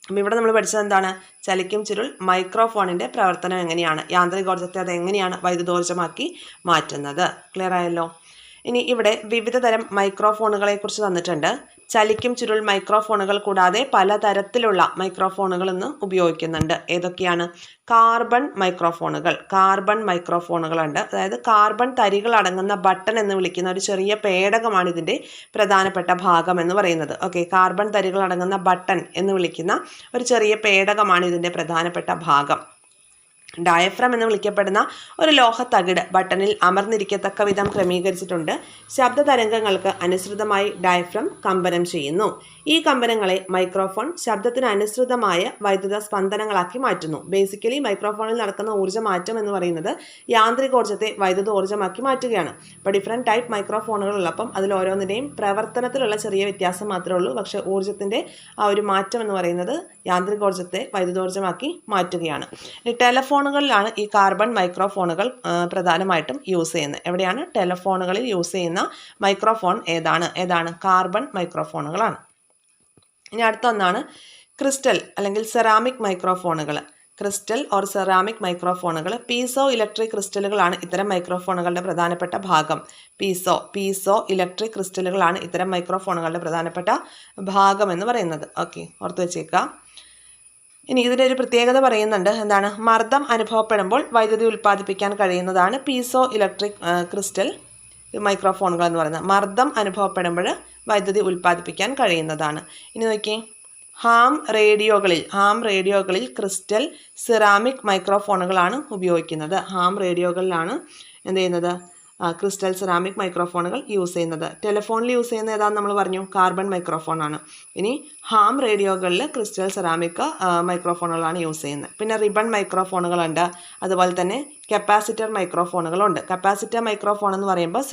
അപ്പം ഇവിടെ നമ്മൾ പഠിച്ചത് എന്താണ്? ചലിക്കും ചുരുൾ മൈക്രോഫോണിൻ്റെ പ്രവർത്തനം എങ്ങനെയാണ്, യാന്ത്രികോർജ്ജത്തെ അത് എങ്ങനെയാണ് വൈദ്യുതോർജ്ജമാക്കി മാറ്റുന്നത്. ക്ലിയർ ആയല്ലോ? ഇനി ഇവിടെ വിവിധ തരം മൈക്രോഫോണുകളെ കുറിച്ച് തന്നിട്ടുണ്ട്. ചലിക്കും ചുരുൾ മൈക്രോഫോണുകൾ കൂടാതെ പലതരത്തിലുള്ള മൈക്രോഫോണുകൾ ഇന്ന് ഉപയോഗിക്കുന്നുണ്ട്. ഏതൊക്കെയാണ്? കാർബൺ മൈക്രോഫോണുകളുണ്ട്. അതായത് കാർബൺ തരികൾ അടങ്ങുന്ന ബട്ടൺ എന്ന് വിളിക്കുന്ന ഒരു ചെറിയ പേടകമാണ് ഇതിൻ്റെ പ്രധാനപ്പെട്ട ഭാഗം എന്ന് പറയുന്നത്. ഓക്കെ, കാർബൺ തരികൾ അടങ്ങുന്ന ബട്ടൺ എന്ന് വിളിക്കുന്ന ഒരു ചെറിയ പേടകമാണ് ഇതിൻ്റെ പ്രധാനപ്പെട്ട ഭാഗം. ഡയഫ്രം എന്ന് വിളിക്കപ്പെടുന്ന ഒരു ലോഹത്തകിട് ബട്ടണിൽ അമർന്നിരിക്കത്തക്ക വിധം ക്രമീകരിച്ചിട്ടുണ്ട്. ശബ്ദ തരംഗങ്ങൾക്ക് അനുസൃതമായി ഡയഫ്രം കമ്പനം ചെയ്യുന്നു. ഈ കമ്പനങ്ങളെ മൈക്രോഫോൺ ശബ്ദത്തിന് അനുസൃതമായ വൈദ്യുത സ്പന്ദനങ്ങളാക്കി മാറ്റുന്നു. ബേസിക്കലി മൈക്രോഫോണിൽ നടക്കുന്ന ഊർജ്ജമാറ്റം എന്ന് പറയുന്നത് യാന്ത്രികോർജ്ജത്തെ വൈദ്യുതോർജ്ജമാക്കി മാറ്റുകയാണ്. ഇപ്പോൾ ഡിഫറെൻറ്റ് ടൈപ്പ് മൈക്രോഫോണുകൾ ഉള്ളപ്പം അതിൽ ഓരോന്നിൻ്റെയും പ്രവർത്തനത്തിലുള്ള ചെറിയ വ്യത്യാസം മാത്രമേ ഉള്ളൂ. പക്ഷേ ഊർജ്ജത്തിൻ്റെ ആ ഒരു മാറ്റം എന്ന് പറയുന്നത് യാന്ത്രികോർജ്ജത്തെ വൈദ്യുതോർജ്ജമാക്കി മാറ്റുകയാണ്. ടെലഫോണുകളിലാണ് ഈ കാർബൺ മൈക്രോഫോണുകൾ പ്രധാനമായിട്ടും യൂസ് ചെയ്യുന്നത്. എവിടെയാണ്? ടെലഫോണുകളിൽ യൂസ് ചെയ്യുന്ന മൈക്രോഫോൺ ഏതാണ്? കാർബൺ മൈക്രോഫോണുകളാണ്. ഇനി അടുത്ത ഒന്നാണ് ക്രിസ്റ്റൽ അല്ലെങ്കിൽ സെറാമിക് മൈക്രോഫോണുകൾ. ക്രിസ്റ്റൽ ഓർ സെറാമിക് മൈക്രോഫോണുകൾ പീസോ ഇലക്ട്രിക് ക്രിസ്റ്റലുകളാണ് ഇത്തരം മൈക്രോഫോണുകളുടെ പ്രധാനപ്പെട്ട ഭാഗം. പീസോ ഇലക്ട്രിക് ക്രിസ്റ്റലുകളാണ് ഇത്തരം മൈക്രോഫോണുകളുടെ പ്രധാനപ്പെട്ട ഭാഗം എന്ന് പറയുന്നത്. ഓക്കെ, ഓർത്ത് വെച്ചേക്കാം. ഇനി ഇതിൻ്റെ ഒരു പ്രത്യേകത പറയുന്നുണ്ട്. എന്താണ്? മർദ്ദം അനുഭവപ്പെടുമ്പോൾ വൈദ്യുതി ഉൽപ്പാദിപ്പിക്കാൻ കഴിയുന്നതാണ് പീസോ ഇലക്ട്രിക് ക്രിസ്റ്റൽ മൈക്രോഫോണുകൾ എന്ന് പറയുന്നത്. മർദ്ദം അനുഭവപ്പെടുമ്പോൾ വൈദ്യുതി ഉൽപ്പാദിപ്പിക്കാൻ കഴിയുന്നതാണ്. ഇനി നോക്കി, ഹാം റേഡിയോകളിൽ ക്രിസ്റ്റൽ സിറാമിക് മൈക്രോഫോണുകളാണ് ഉപയോഗിക്കുന്നത്. ഹാം റേഡിയോകളിലാണ് എന്ത് ചെയ്യുന്നത്? ക്രിസ്റ്റൽ സിറാമിക് മൈക്രോഫോണുകൾ യൂസ് ചെയ്യുന്നത്. ടെലിഫോണിൽ യൂസ് ചെയ്യുന്ന ഏതാണെന്ന് നമ്മൾ പറഞ്ഞു? കാർബൺ മൈക്രോഫോണാണ്. ഇനി ഹാം റേഡിയോകളിൽ ക്രിസ്റ്റൽ സിറാമിക് മൈക്രോഫോണുകളാണ് യൂസ് ചെയ്യുന്നത്. പിന്നെ റിബൺ മൈക്രോഫോണുകളുണ്ട്. അതുപോലെ തന്നെ കപ്പാസിറ്റർ മൈക്രോഫോണുകളുണ്ട്. കപ്പാസിറ്റർ മൈക്രോഫോൺ എന്ന് പറയുമ്പോൾ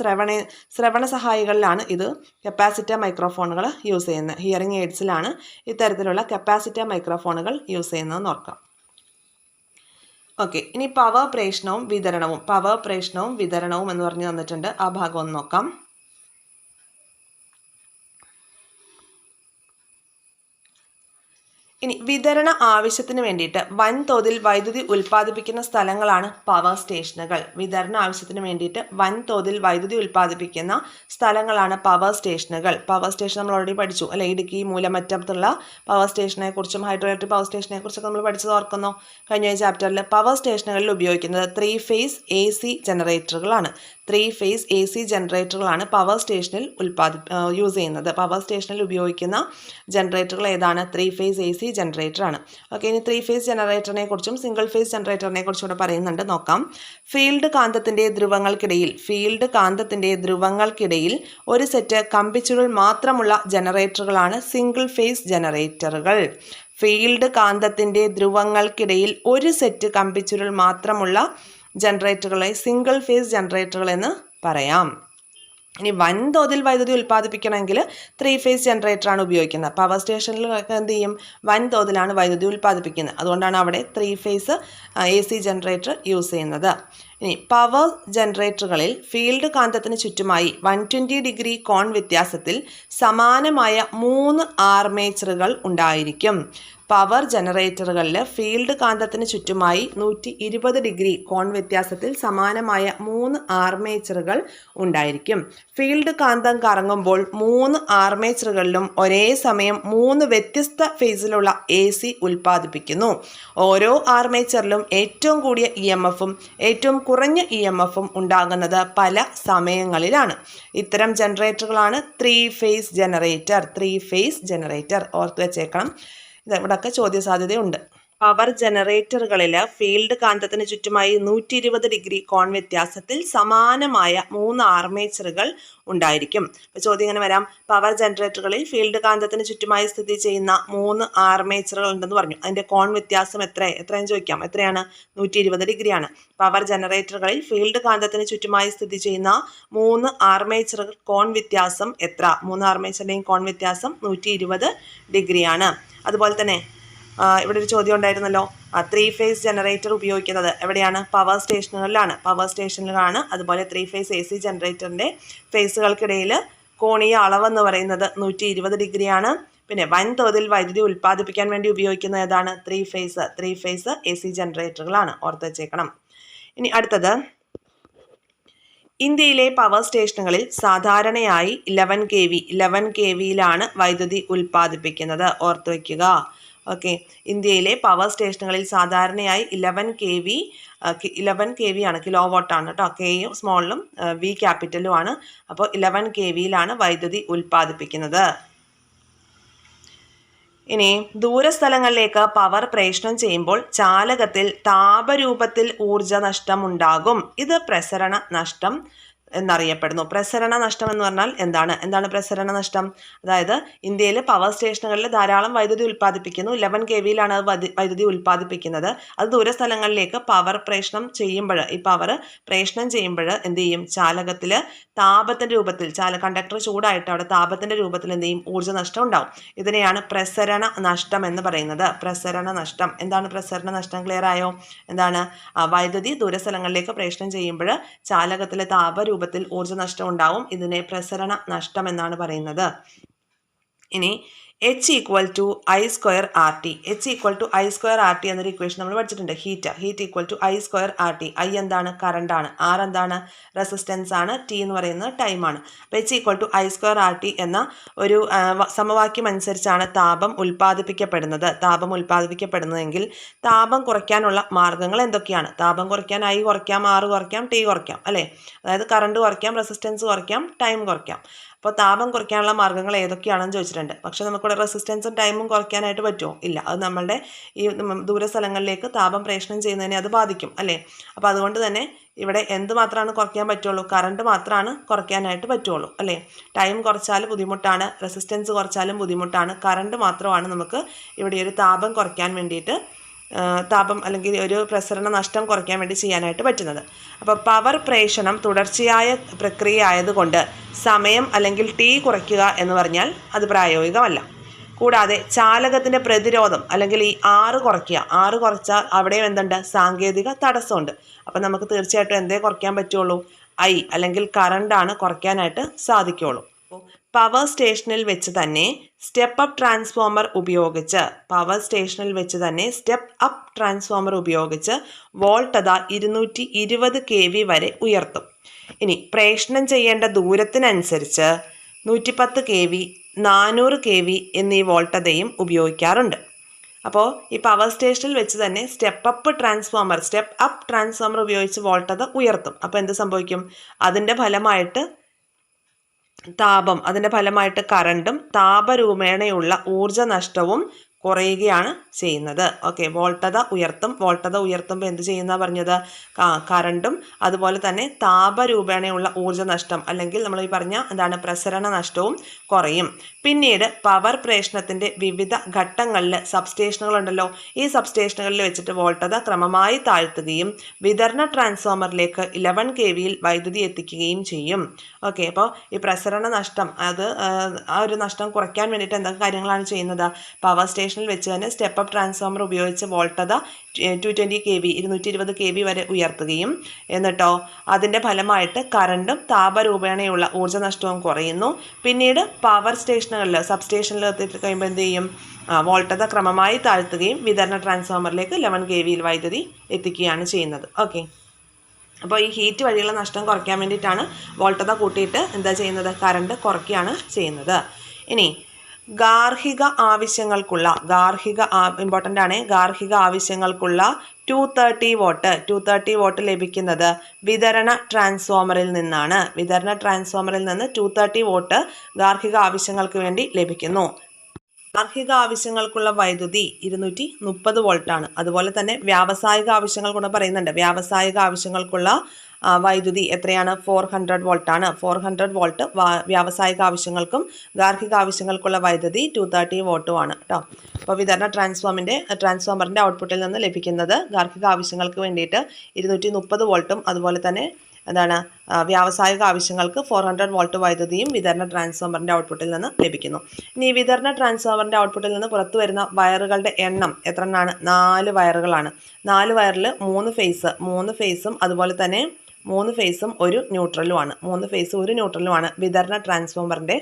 ശ്രവണ സഹായികളിലാണ് ഇത് കപ്പാസിറ്റർ മൈക്രോഫോണുകൾ യൂസ് ചെയ്യുന്നത്. ഹിയറിംഗ് എയ്ഡ്സിലാണ് ഇത്തരത്തിലുള്ള കപ്പാസിറ്റർ മൈക്രോഫോണുകൾ യൂസ് ചെയ്യുന്നതെന്ന് ഓർക്കാം. ഓക്കെ, ഇനി പവർ പ്രേഷണവും വിതരണവും എന്ന് പറഞ്ഞു തന്നിട്ടുണ്ട്. ആ ഭാഗം ഒന്ന് നോക്കാം. ഇനി വിതരണ ആവശ്യത്തിന് വേണ്ടിയിട്ട് വൻതോതിൽ വൈദ്യുതി ഉൽപ്പാദിപ്പിക്കുന്ന സ്ഥലങ്ങളാണ് പവർ സ്റ്റേഷനുകൾ. വിതരണ ആവശ്യത്തിന് വേണ്ടിയിട്ട് വൻതോതിൽ വൈദ്യുതി ഉൽപ്പാദിപ്പിക്കുന്ന സ്ഥലങ്ങളാണ് പവർ സ്റ്റേഷനുകൾ. പവർ സ്റ്റേഷൻ നമ്മൾ ഓൾറെഡി പഠിച്ചു അല്ലെ? ഇടുക്കി മൂലമറ്റത്തുള്ള പവർ സ്റ്റേഷനെ കുറിച്ചും ഹൈഡ്രോ ഇലക്ട്രിക് പവർ സ്റ്റേഷനെ കുറിച്ചൊക്കെ നമ്മൾ പഠിച്ചത് ഓർക്കുന്നോ? കഴിഞ്ഞ ചാപ്റ്ററിൽ പവർ സ്റ്റേഷനുകളിൽ ഉപയോഗിക്കുന്നത് 3 ഫേസ് AC ജനറേറ്ററുകളാണ്. 3 ഫേസ് AC ജനറേറ്ററുകളാണ് പവർ സ്റ്റേഷനിൽ യൂസ് ചെയ്യുന്നത്. പവർ സ്റ്റേഷനിൽ ഉപയോഗിക്കുന്ന ജനറേറ്ററുകൾ ഏതാണ്? 3 ഫേസ് AC ജനറേറ്ററാണ്. ഓക്കെ, ഇനി 3 ഫേസ് ജനറേറ്ററിനെ കുറിച്ചും സിംഗിൾ ഫേസ് ജനറേറ്ററിനെ കുറിച്ചും ഇവിടെ പറയുന്നുണ്ട്, നോക്കാം. ഫീൽഡ് കാന്തത്തിൻ്റെ ധ്രുവങ്ങൾക്കിടയിൽ ഒരു സെറ്റ് കമ്പിച്ചുരുൾ മാത്രമുള്ള ജനറേറ്ററുകളാണ് സിംഗിൾ ഫേസ് ജനറേറ്ററുകൾ. ഫീൽഡ് കാന്തത്തിൻ്റെ ധ്രുവങ്ങൾക്കിടയിൽ ഒരു സെറ്റ് കമ്പിച്ചുരുൾ മാത്രമുള്ള ജനറേറ്ററുകളെ സിംഗിൾ ഫേസ് ജനറേറ്ററുകൾ എന്ന് പറയാം. ഇനി വൻതോതിൽ വൈദ്യുതി ഉൽപ്പാദിപ്പിക്കണമെങ്കിൽ 3 ഫേസ് ജനറേറ്ററാണ് ഉപയോഗിക്കുന്നത്. പവർ സ്റ്റേഷനിൽ എന്ത് ചെയ്യും? വൻതോതിലാണ് വൈദ്യുതി ഉൽപ്പാദിപ്പിക്കുന്നത്. അതുകൊണ്ടാണ് അവിടെ 3 ഫേസ് AC ജനറേറ്റർ യൂസ് ചെയ്യുന്നത്. ഇനി പവർ ജനറേറ്ററുകളിൽ ഫീൽഡ് കാന്തത്തിന് ചുറ്റുമായി 120 ഡിഗ്രി കോൺ വ്യത്യാസത്തിൽ സമാനമായ 3 ആർമേച്ചറുകൾ ഉണ്ടായിരിക്കും. പവർ ജനറേറ്ററുകളിൽ ഫീൽഡ് കാന്തത്തിന് ചുറ്റുമായി 120 ഡിഗ്രി കോൺ വ്യത്യാസത്തിൽ സമാനമായ 3 ആർമേച്ചറുകൾ ഉണ്ടായിരിക്കും. ഫീൽഡ് കാന്തം കറങ്ങുമ്പോൾ 3 ആർമേച്ചറുകളിലും ഒരേ സമയം 3 വ്യത്യസ്ത ഫേസിലുള്ള AC ഉൽപ്പാദിപ്പിക്കുന്നു. ഓരോ ആർമേച്ചറിലും ഏറ്റവും കൂടിയ EMFും ഏറ്റവും കുറഞ്ഞ EMFും ഉണ്ടാകുന്നത് പല സമയങ്ങളിലാണ്. ഇത്തരം ജനറേറ്ററുകളാണ് 3 ഫേസ് ജനറേറ്റർ. ഓർത്ത് വെച്ചേക്കണം, ഇവിടെയൊക്കെ ചോദ്യസാധ്യതയുണ്ട്. പവർ ജനറേറ്ററുകളിൽ ഫീൽഡ് കാന്തത്തിന് ചുറ്റുമായി 120 ഡിഗ്രി കോൺ വ്യത്യാസത്തിൽ സമാനമായ 3 ആർമേച്ചറുകൾ ഉണ്ടായിരിക്കും. അപ്പോൾ ചോദ്യം ഇങ്ങനെ വരാം, പവർ ജനറേറ്ററുകളിൽ ഫീൽഡ് കാന്തത്തിന് ചുറ്റുമായി സ്ഥിതി ചെയ്യുന്ന 3 ആർമേച്ചറുകൾ ഉണ്ടെന്ന് പറഞ്ഞു. അതിൻ്റെ കോൺ വ്യത്യാസം എത്രയെന്ന് ചോദിക്കാം. എത്രയാണ്? 120 ഡിഗ്രിയാണ്. പവർ ജനറേറ്ററുകളിൽ ഫീൽഡ് കാന്തത്തിന് ചുറ്റുമായി സ്ഥിതി ചെയ്യുന്ന 3 ആർമേച്ചറുകൾ കോൺ വ്യത്യാസം എത്ര? 3 ആർമേച്ചറിൻ്റെയും കോൺ വ്യത്യാസം 120 ഡിഗ്രിയാണ്. അതുപോലെ തന്നെ ഇവിടെ ഒരു ചോദ്യം ഉണ്ടായിരുന്നല്ലോ, 3 ഫേസ് ജനറേറ്റർ ഉപയോഗിക്കുന്നത് എവിടെയാണ്? പവർ സ്റ്റേഷനിലാണ്. അതുപോലെ 3 ഫേസ് AC ജനറേറ്ററിൻ്റെ ഫേസുകൾക്കിടയിൽ കോണീയ അളവെന്ന് പറയുന്നത് 120 ഡിഗ്രിയാണ്. പിന്നെ വൻതോതിൽ വൈദ്യുതി ഉൽപ്പാദിപ്പിക്കാൻ വേണ്ടി ഉപയോഗിക്കുന്ന ഏതാണ്? 3 ഫേസ് AC ജനറേറ്ററുകളാണ്. ഓർത്ത് വെച്ചേക്കണം. ഇനി അടുത്തത്, ഇന്ത്യയിലെ പവർ സ്റ്റേഷനുകളിൽ സാധാരണയായി 11 kVയിലാണ് വൈദ്യുതി ഉൽപ്പാദിപ്പിക്കുന്നത്. ഓർത്ത് വയ്ക്കുക. ഓക്കെ, ഇന്ത്യയിലെ പവർ സ്റ്റേഷനുകളിൽ സാധാരണയായി 11 kV ആണ്, കിലോ വാട്ടാണ് കേട്ടോ. കെയും സ്മോളിലും V ക്യാപിറ്റലുമാണ്. അപ്പോൾ 11 kVയിലാണ് വൈദ്യുതി ഉൽപ്പാദിപ്പിക്കുന്നത്. ഇനി ദൂരസ്ഥലങ്ങളിലേക്ക് പവർ പ്രേഷണം ചെയ്യുമ്പോൾ ചാലകത്തിൽ താപരൂപത്തിൽ ഊർജ നഷ്ടം ഉണ്ടാകും. ഇത് പ്രസരണ നഷ്ടം എന്നറിയപ്പെടുന്നു. പ്രസരണ നഷ്ടം എന്ന് പറഞ്ഞാൽ എന്താണ് പ്രസരണ നഷ്ടം? അതായത് ഇന്ത്യയിൽ പവർ സ്റ്റേഷനുകളിൽ ധാരാളം വൈദ്യുതി ഉൽപ്പാദിപ്പിക്കുന്നു. 11 kVയിലാണ് വൈദ്യുതി ഉൽപ്പാദിപ്പിക്കുന്നത്. അത് ദൂരസ്ഥലങ്ങളിലേക്ക് പവർ പ്രേഷണം ചെയ്യുമ്പോൾ എന്ത് ചെയ്യും? ചാലകത്തിൽ താപത്തിൻ്റെ രൂപത്തിൽ കണ്ടക്ടർ ചൂടായിട്ട് അവിടെ താപത്തിൻ്റെ രൂപത്തിൽ എന്ത് ചെയ്യും? ഊർജ്ജ നഷ്ടം ഉണ്ടാവും. ഇതിനെയാണ് പ്രസരണ നഷ്ടം എന്ന് പറയുന്നത്. പ്രസരണ നഷ്ടം എന്താണ്? പ്രസരണ നഷ്ടം ക്ലിയർ ആയോ? വൈദ്യുതി ദൂരസ്ഥലങ്ങളിലേക്ക് പ്രേഷണം ചെയ്യുമ്പോൾ ചാലകത്തിലെ താപരൂപത്തിൽ ഊർജ്ജ നഷ്ടം ഉണ്ടാവും. ഇതിനെ പ്രസരണ നഷ്ടം എന്നാണ് പറയുന്നത്. ഇനി H equal to I square R T. H equal to I square R T എന്നൊരു ഇക്വേഷൻ നമ്മൾ പഠിച്ചിട്ടുണ്ട്. Heat equal to I square R T. I എന്താണ്? കറണ്ടാണ്. ആർ എന്താണ്? റെസിസ്റ്റൻസ് ആണ്. ടി എന്ന് പറയുന്നത് ടൈമാണ്. അപ്പോൾ H equal to I square R T എന്ന ഒരു സമവാക്യം അനുസരിച്ചാണ് താപം ഉൽപ്പാദിപ്പിക്കപ്പെടുന്നതെങ്കിൽ താപം കുറയ്ക്കാനുള്ള മാർഗ്ഗങ്ങൾ എന്തൊക്കെയാണ്? താപം കുറയ്ക്കാൻ ഐ കുറയ്ക്കാം, ആർ കുറയ്ക്കാം, ടി കുറയ്ക്കാം, അല്ലേ? അതായത് കറണ്ട് കുറയ്ക്കാം, റെസിസ്റ്റൻസ് കുറയ്ക്കാം, ടൈം കുറയ്ക്കാം. അപ്പോൾ താപം കുറയ്ക്കാനുള്ള മാർഗ്ഗങ്ങൾ ഏതൊക്കെയാണെന്ന് ചോദിച്ചിട്ടുണ്ട്. പക്ഷേ നമുക്കിവിടെ റെസിസ്റ്റൻസും ടൈമും കുറയ്ക്കാനായിട്ട് പറ്റുമോ? ഇല്ല. അത് നമ്മളുടെ ഈ ദൂരസ്ഥലങ്ങളിലേക്ക് താപം പ്രേഷണം ചെയ്യുന്നതിനെ അത് ബാധിക്കും, അല്ലേ? അപ്പോൾ അതുകൊണ്ട് തന്നെ ഇവിടെ എന്ത് മാത്രമാണ് കുറയ്ക്കാൻ പറ്റുള്ളൂ? കറണ്ട് മാത്രമാണ് കുറയ്ക്കാനായിട്ട് പറ്റുള്ളൂ, അല്ലേ? ടൈം കുറച്ചാൽ ബുദ്ധിമുട്ടാണ്, റെസിസ്റ്റൻസ് കുറച്ചാലും ബുദ്ധിമുട്ടാണ്. കറണ്ട് മാത്രമാണ് നമുക്ക് ഇവിടെ ഒരു താപം കുറയ്ക്കാൻ വേണ്ടിയിട്ട് താപം അല്ലെങ്കിൽ ഒരു പ്രസരണ നഷ്ടം കുറയ്ക്കാൻ വേണ്ടി ചെയ്യാനായിട്ട് പറ്റുന്നത്. അപ്പോൾ പവർ പ്രേഷണം തുടർച്ചയായ പ്രക്രിയ ആയതുകൊണ്ട് സമയം അല്ലെങ്കിൽ ടി കുറയ്ക്കുക എന്ന് പറഞ്ഞാൽ അത് പ്രായോഗികമല്ല. കൂടാതെ ചാലകത്തിൻ്റെ പ്രതിരോധം അല്ലെങ്കിൽ ഈ ആറ് കുറച്ചാൽ അവിടെയും എന്തുണ്ട്? സാങ്കേതിക തടസ്സമുണ്ട്. അപ്പം നമുക്ക് തീർച്ചയായിട്ടും എന്തേ കുറയ്ക്കാൻ പറ്റുള്ളൂ? ഐ അല്ലെങ്കിൽ കറണ്ടാണ് കുറയ്ക്കാനായിട്ട് സാധിക്കുകയുള്ളൂ. പവർ സ്റ്റേഷനിൽ വെച്ച് തന്നെ സ്റ്റെപ്പ് അപ്പ് ട്രാൻസ്ഫോമർ ഉപയോഗിച്ച് വോൾട്ടത 220 kV വരെ ഉയർത്തും. ഇനി പ്രേഷണം ചെയ്യേണ്ട ദൂരത്തിനനുസരിച്ച് 110 kV, 400 kV എന്നീ വോൾട്ടതയും ഉപയോഗിക്കാറുണ്ട്. അപ്പോൾ ഈ പവർ സ്റ്റേഷനിൽ വെച്ച് തന്നെ സ്റ്റെപ്പ് അപ്പ് ട്രാൻസ്ഫോമർ ഉപയോഗിച്ച് വോൾട്ടത ഉയർത്തും. അപ്പോൾ എന്ത് സംഭവിക്കും? അതിൻ്റെ ഫലമായിട്ട് കറണ്ടും താപരൂപേണയുള്ള ഊർജ നഷ്ടവും കുറയുകയാണ് ചെയ്യുന്നത്. ഓക്കെ, വോൾട്ടത ഉയർത്തുമ്പോൾ എന്ത് ചെയ്യുന്ന പറഞ്ഞത്? കറണ്ടും അതുപോലെ തന്നെ താപരൂപേണയുള്ള ഊർജ നഷ്ടം അല്ലെങ്കിൽ നമ്മൾ ഈ പറഞ്ഞ എന്താണ് പ്രസരണ നഷ്ടവും കുറയും. പിന്നീട് പവർ പ്രേഷണത്തിൻ്റെ വിവിധ ഘട്ടങ്ങളിൽ സബ്സ്റ്റേഷനുകളുണ്ടല്ലോ, ഈ സബ്സ്റ്റേഷനുകളിൽ വെച്ചിട്ട് വോൾട്ടത ക്രമമായി താഴ്ത്തുകയും വിതരണ ട്രാൻസ്ഫോമറിലേക്ക് 11 kV വൈദ്യുതി എത്തിക്കുകയും ചെയ്യും. ഓക്കെ, അപ്പോൾ ഈ പ്രസരണ നഷ്ടം ആ ഒരു നഷ്ടം കുറയ്ക്കാൻ വേണ്ടിയിട്ട് എന്തൊക്കെ കാര്യങ്ങളാണ് ചെയ്യുന്നത്? പവർ സ്റ്റേഷനിൽ വെച്ച് തന്നെ സ്റ്റെപ്പ് അപ്പ് ട്രാൻസ്ഫോമർ ഉപയോഗിച്ച് വോൾട്ടത 220 kV 220 kV വരെ ഉയർത്തുകയും എന്നിട്ടോ അതിൻ്റെ ഫലമായിട്ട് കറണ്ടും താപരൂപേണയുള്ള ഊർജ്ജ നഷ്ടവും കുറയുന്നു. പിന്നീട് പവർ സബ്സ്റ്റേഷനിൽ എത്തിയിട്ട് കഴിയുമ്പോൾ എന്ത് ചെയ്യും? വോൾട്ടത ക്രമമായി താഴ്ത്തുകയും വിതരണ ട്രാൻസ്ഫോമറിലേക്ക് 11 kV വൈദ്യുതി എത്തിക്കുകയാണ് ചെയ്യുന്നത്. ഓക്കെ, അപ്പോൾ ഈ ഹീറ്റ് വഴിയുള്ള നഷ്ടം കുറയ്ക്കാൻ വേണ്ടിയിട്ടാണ് വോൾട്ടത കൂട്ടിയിട്ട് എന്താ ചെയ്യുന്നത്? കറണ്ട് കുറയ്ക്കുകയാണ് ചെയ്യുന്നത്. ഇനി ഗാർഹിക ആവശ്യങ്ങൾക്കുള്ള ഇമ്പോർട്ടൻ്റ് ആണ്. ഗാർഹിക ആവശ്യങ്ങൾക്കുള്ള 230 വാട്ട് ലഭിക്കുന്നത് വിതരണ ട്രാൻസ്ഫോമറിൽ നിന്നാണ്. വിതരണ ട്രാൻസ്ഫോമറിൽ നിന്ന് 230 വാട്ട് ഗാർഹിക ആവശ്യങ്ങൾക്ക് വേണ്ടി ലഭിക്കുന്നു. ഗാർഹിക ആവശ്യങ്ങൾക്കുള്ള വൈദ്യുതി 230 വോൾട്ടാണ്. അതുപോലെ തന്നെ വ്യാവസായിക ആവശ്യങ്ങൾ കൊണ്ട് പറയുന്നുണ്ട്. വ്യാവസായിക ആവശ്യങ്ങൾക്കുള്ള വൈദ്യുതി എത്രയാണ്? 400 വോൾട്ടാണ്. 400 വോൾട്ട് വ്യാവസായിക ആവശ്യങ്ങൾക്കും ഗാർഹിക ആവശ്യങ്ങൾക്കുള്ള വൈദ്യുതി 230 വാട്ടുമാണ് കേട്ടോ. അപ്പോൾ വിതരണ ട്രാൻസ്ഫോമറിൻ്റെ ഔട്ട്പുട്ടിൽ നിന്ന് ലഭിക്കുന്നത് ഗാർഹിക ആവശ്യങ്ങൾക്ക് വേണ്ടിയിട്ട് 230 വോൾട്ടും അതുപോലെ തന്നെ എന്താണ് വ്യാവസായിക ആവശ്യങ്ങൾക്ക് 400 വോൾട്ട് വൈദ്യുതിയും വിതരണ ട്രാൻസ്ഫോമറിൻ്റെ ഔട്ട്പുട്ടിൽ നിന്ന് ലഭിക്കുന്നു. ഇനി വിതരണ ട്രാൻസ്ഫോമറിൻ്റെ ഔട്ട്പുട്ടിൽ നിന്ന് പുറത്തു വരുന്ന വയറുകളുടെ എണ്ണം എത്ര എണ്ണമാണ്? 4 വയറുകളാണ്. 4 വയറിൽ 3 ഫേസും അതുപോലെ തന്നെ 3 ഫേസും ഒരു ന്യൂട്രലുമാണ് വിതരണ ട്രാൻസ്ഫോമറിൻ്റെ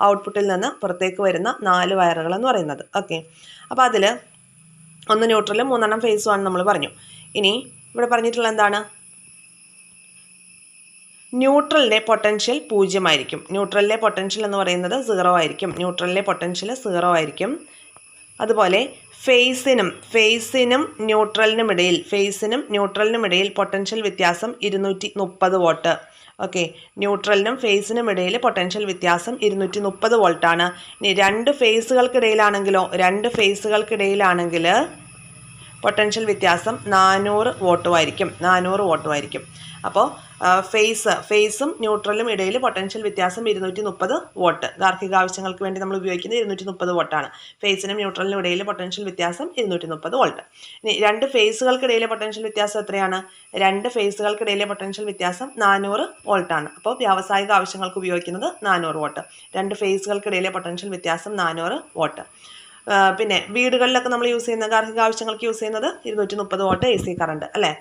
ഔട്ട്പുട്ടിൽ നിന്ന് പുറത്തേക്ക് വരുന്ന 4 വയറുകൾ എന്ന് പറയുന്നത്. ഓക്കെ, അപ്പോൾ അതിൽ 1 ന്യൂട്രലും 3 ഫേസും ആണ് നമ്മൾ പറഞ്ഞു. ഇനി ഇവിടെ പറഞ്ഞിട്ടുള്ള എന്താണ്? ന്യൂട്രലിൻ്റെ പൊട്ടൻഷ്യൽ 0 ആയിരിക്കും. ന്യൂട്രലിലെ പൊട്ടൻഷ്യൽ എന്ന് പറയുന്നത് 0 ആയിരിക്കും. അതുപോലെ ഫേസിനും ന്യൂട്രലിനും ഇടയിൽ പൊട്ടൻഷ്യൽ വ്യത്യാസം 230 വോട്ട്. ഓക്കെ, ന്യൂട്രലിനും ഫേസിനും ഇടയിൽ പൊട്ടൻഷ്യൽ വ്യത്യാസം 230 വോൾട്ടാണ്. ഇനി 2 ഫേസുകൾക്കിടയിലാണെങ്കിൽ പൊട്ടൻഷ്യൽ വ്യത്യാസം 400 വാട്ടുമായിരിക്കും. അപ്പോൾ ഫേസും ന്യൂട്രലും ഇടയിൽ പൊട്ടൻഷ്യൽ വ്യത്യാസം 230 വോട്ട്. ഗാർഹിക ആവശ്യങ്ങൾക്ക് വേണ്ടി നമ്മൾ ഉപയോഗിക്കുന്നത് 230 വോട്ടാണ്. ഫേസിനും ന്യൂട്രലിനും ഇടയിൽ പൊട്ടൻഷ്യൽ വ്യത്യാസം 230 വോൾട്ട്. ഇനി 2 ഫേസുകൾക്കിടയിലെ പൊട്ടൻഷ്യൽ വ്യത്യാസം എത്രയാണ്? 2 ഫേസുകൾക്കിടയിലെ പൊട്ടൻഷ്യൽ വ്യത്യാസം 400 വോൾട്ടാണ്. അപ്പോൾ വ്യാവസായിക ആവശ്യങ്ങൾക്ക് ഉപയോഗിക്കുന്നത് 400 വോട്ട്. 2 ഫേസുകൾക്കിടയിലെ പൊട്ടൻഷ്യൽ വ്യത്യാസം 400 വോട്ട്. പിന്നെ വീടുകളിലൊക്കെ നമ്മൾ യൂസ് ചെയ്യുന്ന ഗാർഹിക ആവശ്യങ്ങൾക്ക് യൂസ് ചെയ്യുന്നത് 230 വോട്ട് AC കറണ്ട്, അല്ലേ?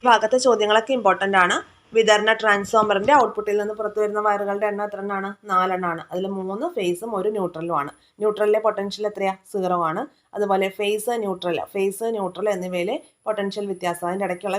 ഭാഗത്തെ ചോദ്യങ്ങളൊക്കെ ഇമ്പോർട്ടൻ്റ് ആണ്. വിതരണ ട്രാൻസ്ഫോമറിൻ്റെ ഔട്ട്പുട്ടിൽ നിന്ന് പുറത്തു വരുന്ന വയറുകളുടെ എണ്ണം എത്ര എണ്ണമാണ്? 4 എണ്ണമാണ്. അതിൽ 3 ഫേസും 1 ന്യൂട്രലുമാണ്. ന്യൂട്രലിലെ പൊട്ടൻഷ്യൽ എത്രയാണ്? 0 ആണ്. അതുപോലെ ഫേസ് ന്യൂട്രൽ എന്നിവയിലെ പൊട്ടൻഷ്യൽ വ്യത്യാസം, അതിൻ്റെ ഇടയ്ക്കുള്ള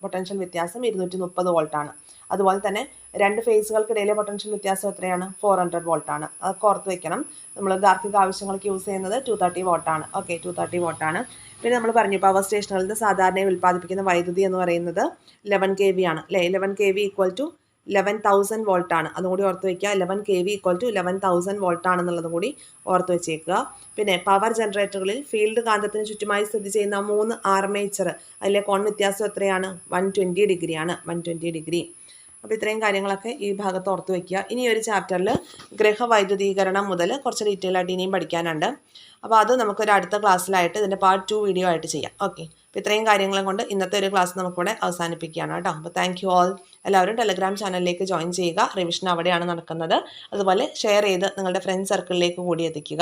പൊട്ടൻഷ്യൽ വ്യത്യാസം 230 വോൾട്ടാണ്. അതുപോലെ തന്നെ 2 ഫേസുകൾക്കിടയിലെ പൊട്ടൻഷ്യൽ വ്യത്യാസം എത്രയാണ്? 400 വോൾട്ടാണ്. അതൊക്കെ ഓർത്ത് വെക്കണം. നമ്മൾ ഗാർഹിക ആവശ്യങ്ങൾക്ക് യൂസ് ചെയ്യുന്നത് 230 വോട്ടാണ്. ഓക്കെ, 230 വോട്ടാണ്. പിന്നെ നമ്മൾ പറഞ്ഞു പവർ സ്റ്റേഷനുകളിൽ നിന്ന് സാധാരണയായി ഉൽപ്പാദിപ്പിക്കുന്ന വൈദ്യുതി എന്ന് പറയുന്നത് 11 kV ആണ് അല്ലേ. 11 kV ഈക്വൽ ടു 11,000 വോൾട്ടാണ്. അതും കൂടി ഓർത്ത് വയ്ക്കുക. 11 kV ഈക്വൽ ടു 11,000 വോൾട്ടാണെന്നുള്ളതും കൂടി ഓർത്ത് വെച്ചേക്കുക. പിന്നെ പവർ ജനറേറ്ററുകളിൽ ഫീൽഡ് കാന്തത്തിന് ചുറ്റുമായി സ്ഥിതി ചെയ്യുന്ന 3 ആർമേച്ചർ, അതിലെ കോൺ വ്യത്യാസം എത്രയാണ്? 120 ഡിഗ്രിയാണ്. 120 ഡിഗ്രി. അപ്പോൾ ഇത്രയും കാര്യങ്ങളൊക്കെ ഈ ഭാഗത്ത് ഓർത്ത് വയ്ക്കുക. ഇനി ഒരു ചാപ്റ്ററിൽ ഗൃഹവൈദ്യുതീകരണം മുതൽ കുറച്ച് ഡീറ്റെയിൽ ആയിട്ട് ഇനിയും പഠിക്കാനുണ്ട്. അപ്പോൾ അത് നമുക്കൊരു അടുത്ത ക്ലാസ്സിലായിട്ട് ഇതിൻ്റെ പാർട്ട് 2 വീഡിയോ ആയിട്ട് ചെയ്യാം. ഓക്കെ, അപ്പോൾ ഇത്രയും കാര്യങ്ങളും കൊണ്ട് ഇന്നത്തെ ഒരു ക്ലാസ് നമുക്കിവിടെ അവസാനിപ്പിക്കുകയാണ് കേട്ടോ. അപ്പോൾ താങ്ക് യു ഓൾ. എല്ലാവരും ടെലഗ്രാം ചാനലിലേക്ക് ജോയിൻ ചെയ്യുക. റിവിഷൻ അവിടെയാണ് നടക്കുന്നത്. അതുപോലെ ഷെയർ ചെയ്ത് നിങ്ങളുടെ ഫ്രണ്ട് സർക്കിളിലേക്ക് കൂടി എത്തിക്കുക.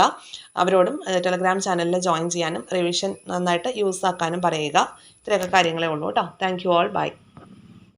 അവരോടും ടെലഗ്രാം ചാനലിൽ ജോയിൻ ചെയ്യാനും റിവിഷൻ നന്നായിട്ട് യൂസ് ആക്കാനും പറയുക. ഇത്രയൊക്കെ കാര്യങ്ങളേ ഉള്ളൂ കേട്ടോ. Thank you all. ബൈ.